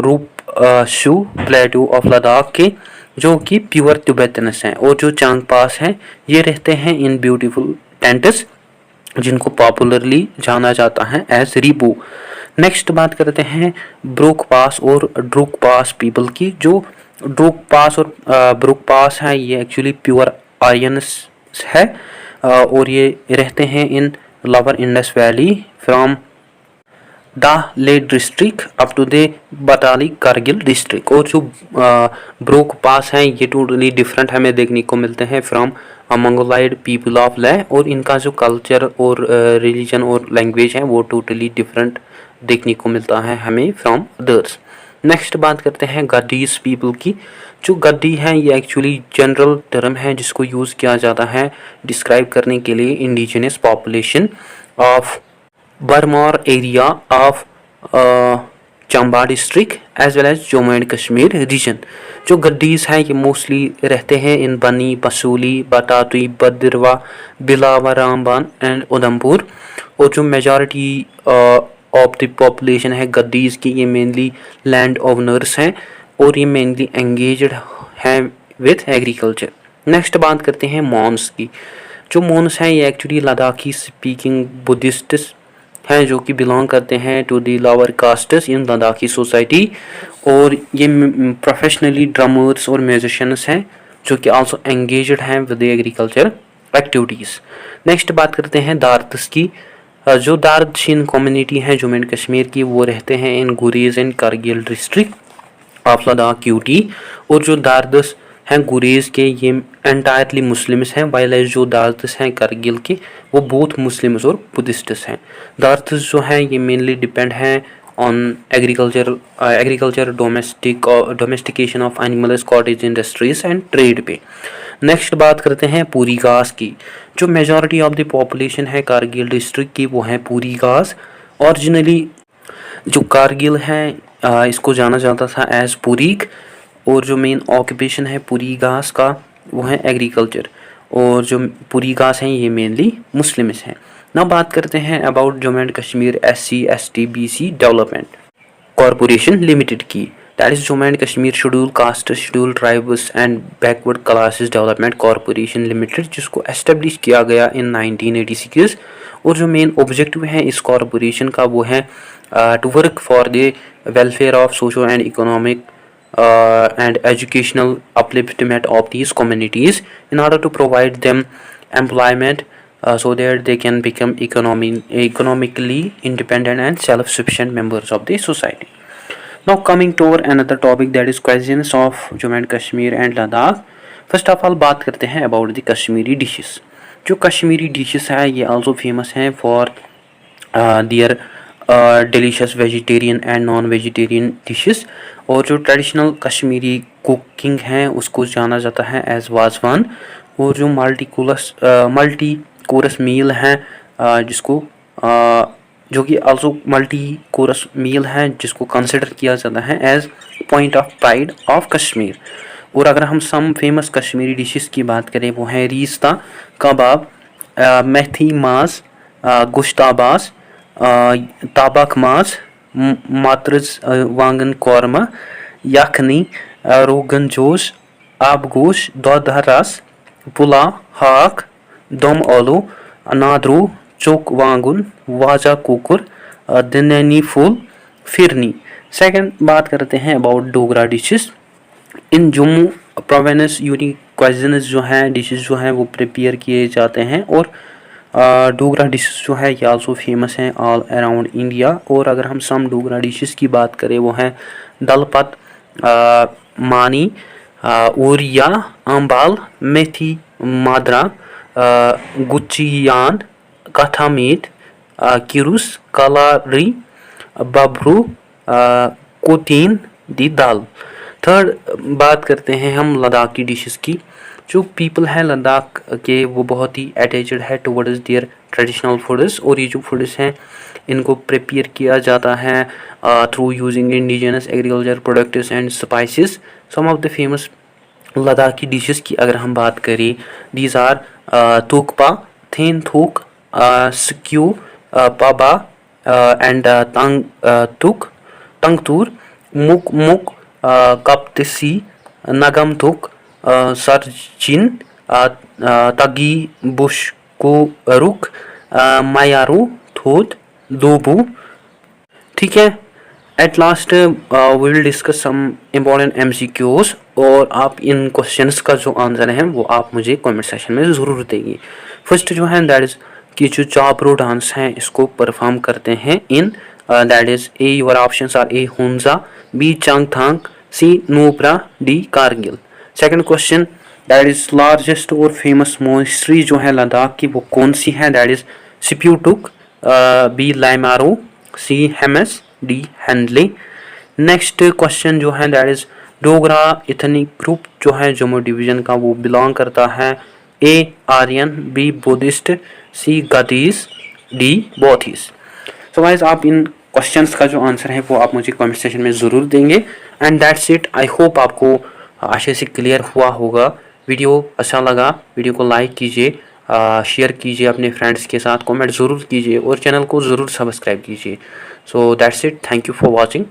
रूप शू प्लेटू ऑफ लद्दाख के जो कि प्योर तिब्बतनस हैं। और जो चंगपास हैं ये रहते हैं इन ब्यूटीफुल टेंट्स जिनको पॉपुलरली जाना जाता है एज रिबू। नेक्स्ट बात करते हैं ब्रोक पास और ड्रूक पास पीपल की। जो ड्रूक पास और ब्रोक पास है ये एक्चुअली प्योर आर्यंस है और ये रहते हैं in lower Indus valley from Leh district up to the Batalik Kargil district. और जो ब्रोक पास हैं ये टोटली डिफरेंट हमें देखने को मिलते हैं फ्रॉम मंगोलाइड पीपल ऑफ ले। और इनका जो कल्चर और रिलीजन और लैंग्वेज है वो टोटली डिफरेंट देखने को मिलता है हमें फ्रॉम अदर्स। नेक्स्ट बात करते हैं गद्दीज पीपल की। जो गद्दी हैं ये एक्चुअली जनरल टर्म है जिसको यूज़ किया जाता है डिस्क्राइब करने के लिए indigenous population of Bharmour area of Chamba district as well as Jammu and Kashmir region. जो गद्दीज हैं ये मोस्टली रहते हैं इन बनी, बसूली, बतातुई, बदरवा, बिलावा, रामबान एंड उधमपुर। और जो मेजॉरिटी ऑफ द पॉपुलेशन है गद्दीज की ये मेनली लैंड ओनर्स हैं और ये मेनली एंगेज्ड हैं विथ एग्रीकल्चर। नेक्स्ट बात करते हैं मॉन्स की। जो मॉन्स हैं ये एक्चुअली लद्दाखी स्पीकिंग बुद्धिस्ट्स हैं जो कि बिलोंग करते हैं to the lower castes in Ladakhi society और ये प्रोफेशनली ड्रमर्स और म्यूजिशियंस हैं जो कि आल्सो एंगेज्ड हैं विद एग्रीकल्चर एक्टिविटीज़। नेक्स्ट बात करते हैं दार्दस की। जो दार्दशीन कम्युनिटी है जम्मू एंड कश्मीर की वो रहते हैं इन गुरेज and Kargil district of Ladakh UT. और जो दार्दस हैं गुरेज के ये एंटायरली मुस्लिम्स हैं वाइल जो दार्दस हैं कारगिल के वो बोथ मुस्लिम्स और बुद्धिस्ट्स हैं। दार्दस जो हैं ये मेनली डिपेंड हैं on agriculture domestication of animals, cottage industries and trade पे। नेक्स्ट बात करते हैं पूरी घास की। जो मेजॉरिटी ऑफ द पॉपुलेशन है कारगिल डिस्ट्रिक्ट की वो है पूरी घास। ओरिजिनली जो कारगिल है इसको जाना जाता था एज पुरीक और जो मेन ऑक्यूपेशन है पूरी घास का वो है एग्रीकल्चर और जो पूरी घास हैं ये मेनली मुस्लिम्स हैं। ना बात करते हैं about Jammu and Kashmir SC/ST BC development corporation limited की। That is Jammu and Kashmir schedule caste, schedule tribes and backward classes development corporation limited जिसको एस्टेब्लिश किया गया इन 1986। और जो मेन ऑब्जेक्टिव है इस कॉरपोरेशन का वो है to work for the welfare of socio and economic and educational upliftment of these communities in order to provide them employment so that they can become economically independent and self-sufficient members of the society. Now coming to our another topic that is cuisines of Jammu and Kashmir and Ladakh. First of all बात करते हैं about the Kashmiri dishes. जो Kashmiri dishes है ये also famous हैं for their delicious vegetarian and non vegetarian dishes. और जो traditional Kashmiri cooking है उसको जाना जाता है एज वाजवान। और जो मल्टी कोरस मील है जिसको जो कि आल्सो मल्टी कोरस मील है जिसको कंसिडर किया जाता है as point of pride of Kashmir. और अगर हम सम फेमस कश्मीरी डिशेस की बात करें वो है रीस्ता कबाब, मेथी मास, गुश्ताबास, ताबक मास, मात्रज वांगन कौरमा, यखनी, रोगन जोश, आब गोश, दूध रस, पुला, हाक, दम आलू, नादरू, चोक वांगन, वाजा कुकुर, दनैनी फूल, फिरनी। सेकंड बात करते हैं about Dogra dishes. In Jammu province unique cuisines जो हैं डिशेस जो हैं वो प्रिपेयर किए जाते हैं। और डोगरा डिशेस जो है ये आल्सो फेमस हैं ऑल अराउंड इंडिया। और अगर हम सम डोगरा डिशेस की बात करें वो हैं दलपत, मानी, उरिया, अम्बाल, मेथी मादरा, गुचियान, कथा मीट, किरुस, कलारी, बबरू, कोतीन दी दाल। थर्ड बात करते हैं हम लद्दाख की डिशेस की। जो पीपल है लद्दाख के वो बहुत ही अटैच्ड है टुवर्ड्स देयर ट्रेडिशनल फूड्स। और ये जो फूड्स हैं इनको प्रिपेयर किया जाता है through using indigenous agriculture products and spices. Some of the famous Ladakhi dishes की अगर हम बात करें these are thukpa, thenthuk, skyu, paba and tangtur, mok mok, कप्तसी, नगम थूक, सरचिन, तगी बुशको रुक, मायारू, थोद, दोबू। ठीक है। At last we will discuss some important MCQs और आप इन क्वेश्चंस का जो आंसर है वो आप मुझे कमेंट सेक्शन में ज़रूर देंगे। फर्स्ट जो है दैट इज़ कि जो चापरो डांस है इसको परफॉर्म करते हैं in that is A your options are A Hunza, B Changthang, C Nubra, D Kargil. Second question that is largest और फेमस मोनेस्ट्री जो है लद्दाख की वो कौन सी है that is Spituk, B Lamayuru, C Hemis, D Hanle. Next question जो है that is Dogra ethnic group जो है जम्मू डिवीजन का, वो बिलोंग करता है A Aryan, B Buddhist, C Gaddis, D Buddhist. So guys आप इन क्वेश्चंस का जो आंसर है वो आप मुझे कमेंट सेक्शन में ज़रूर देंगे। And that's it. I hope आपको अच्छे से क्लियर हुआ होगा। वीडियो अच्छा लगा, वीडियो को लाइक कीजिए, शेयर कीजिए अपने फ्रेंड्स के साथ, कमेंट ज़रूर कीजिए और चैनल को ज़रूर सब्सक्राइब कीजिए। So that's it. Thank you for watching.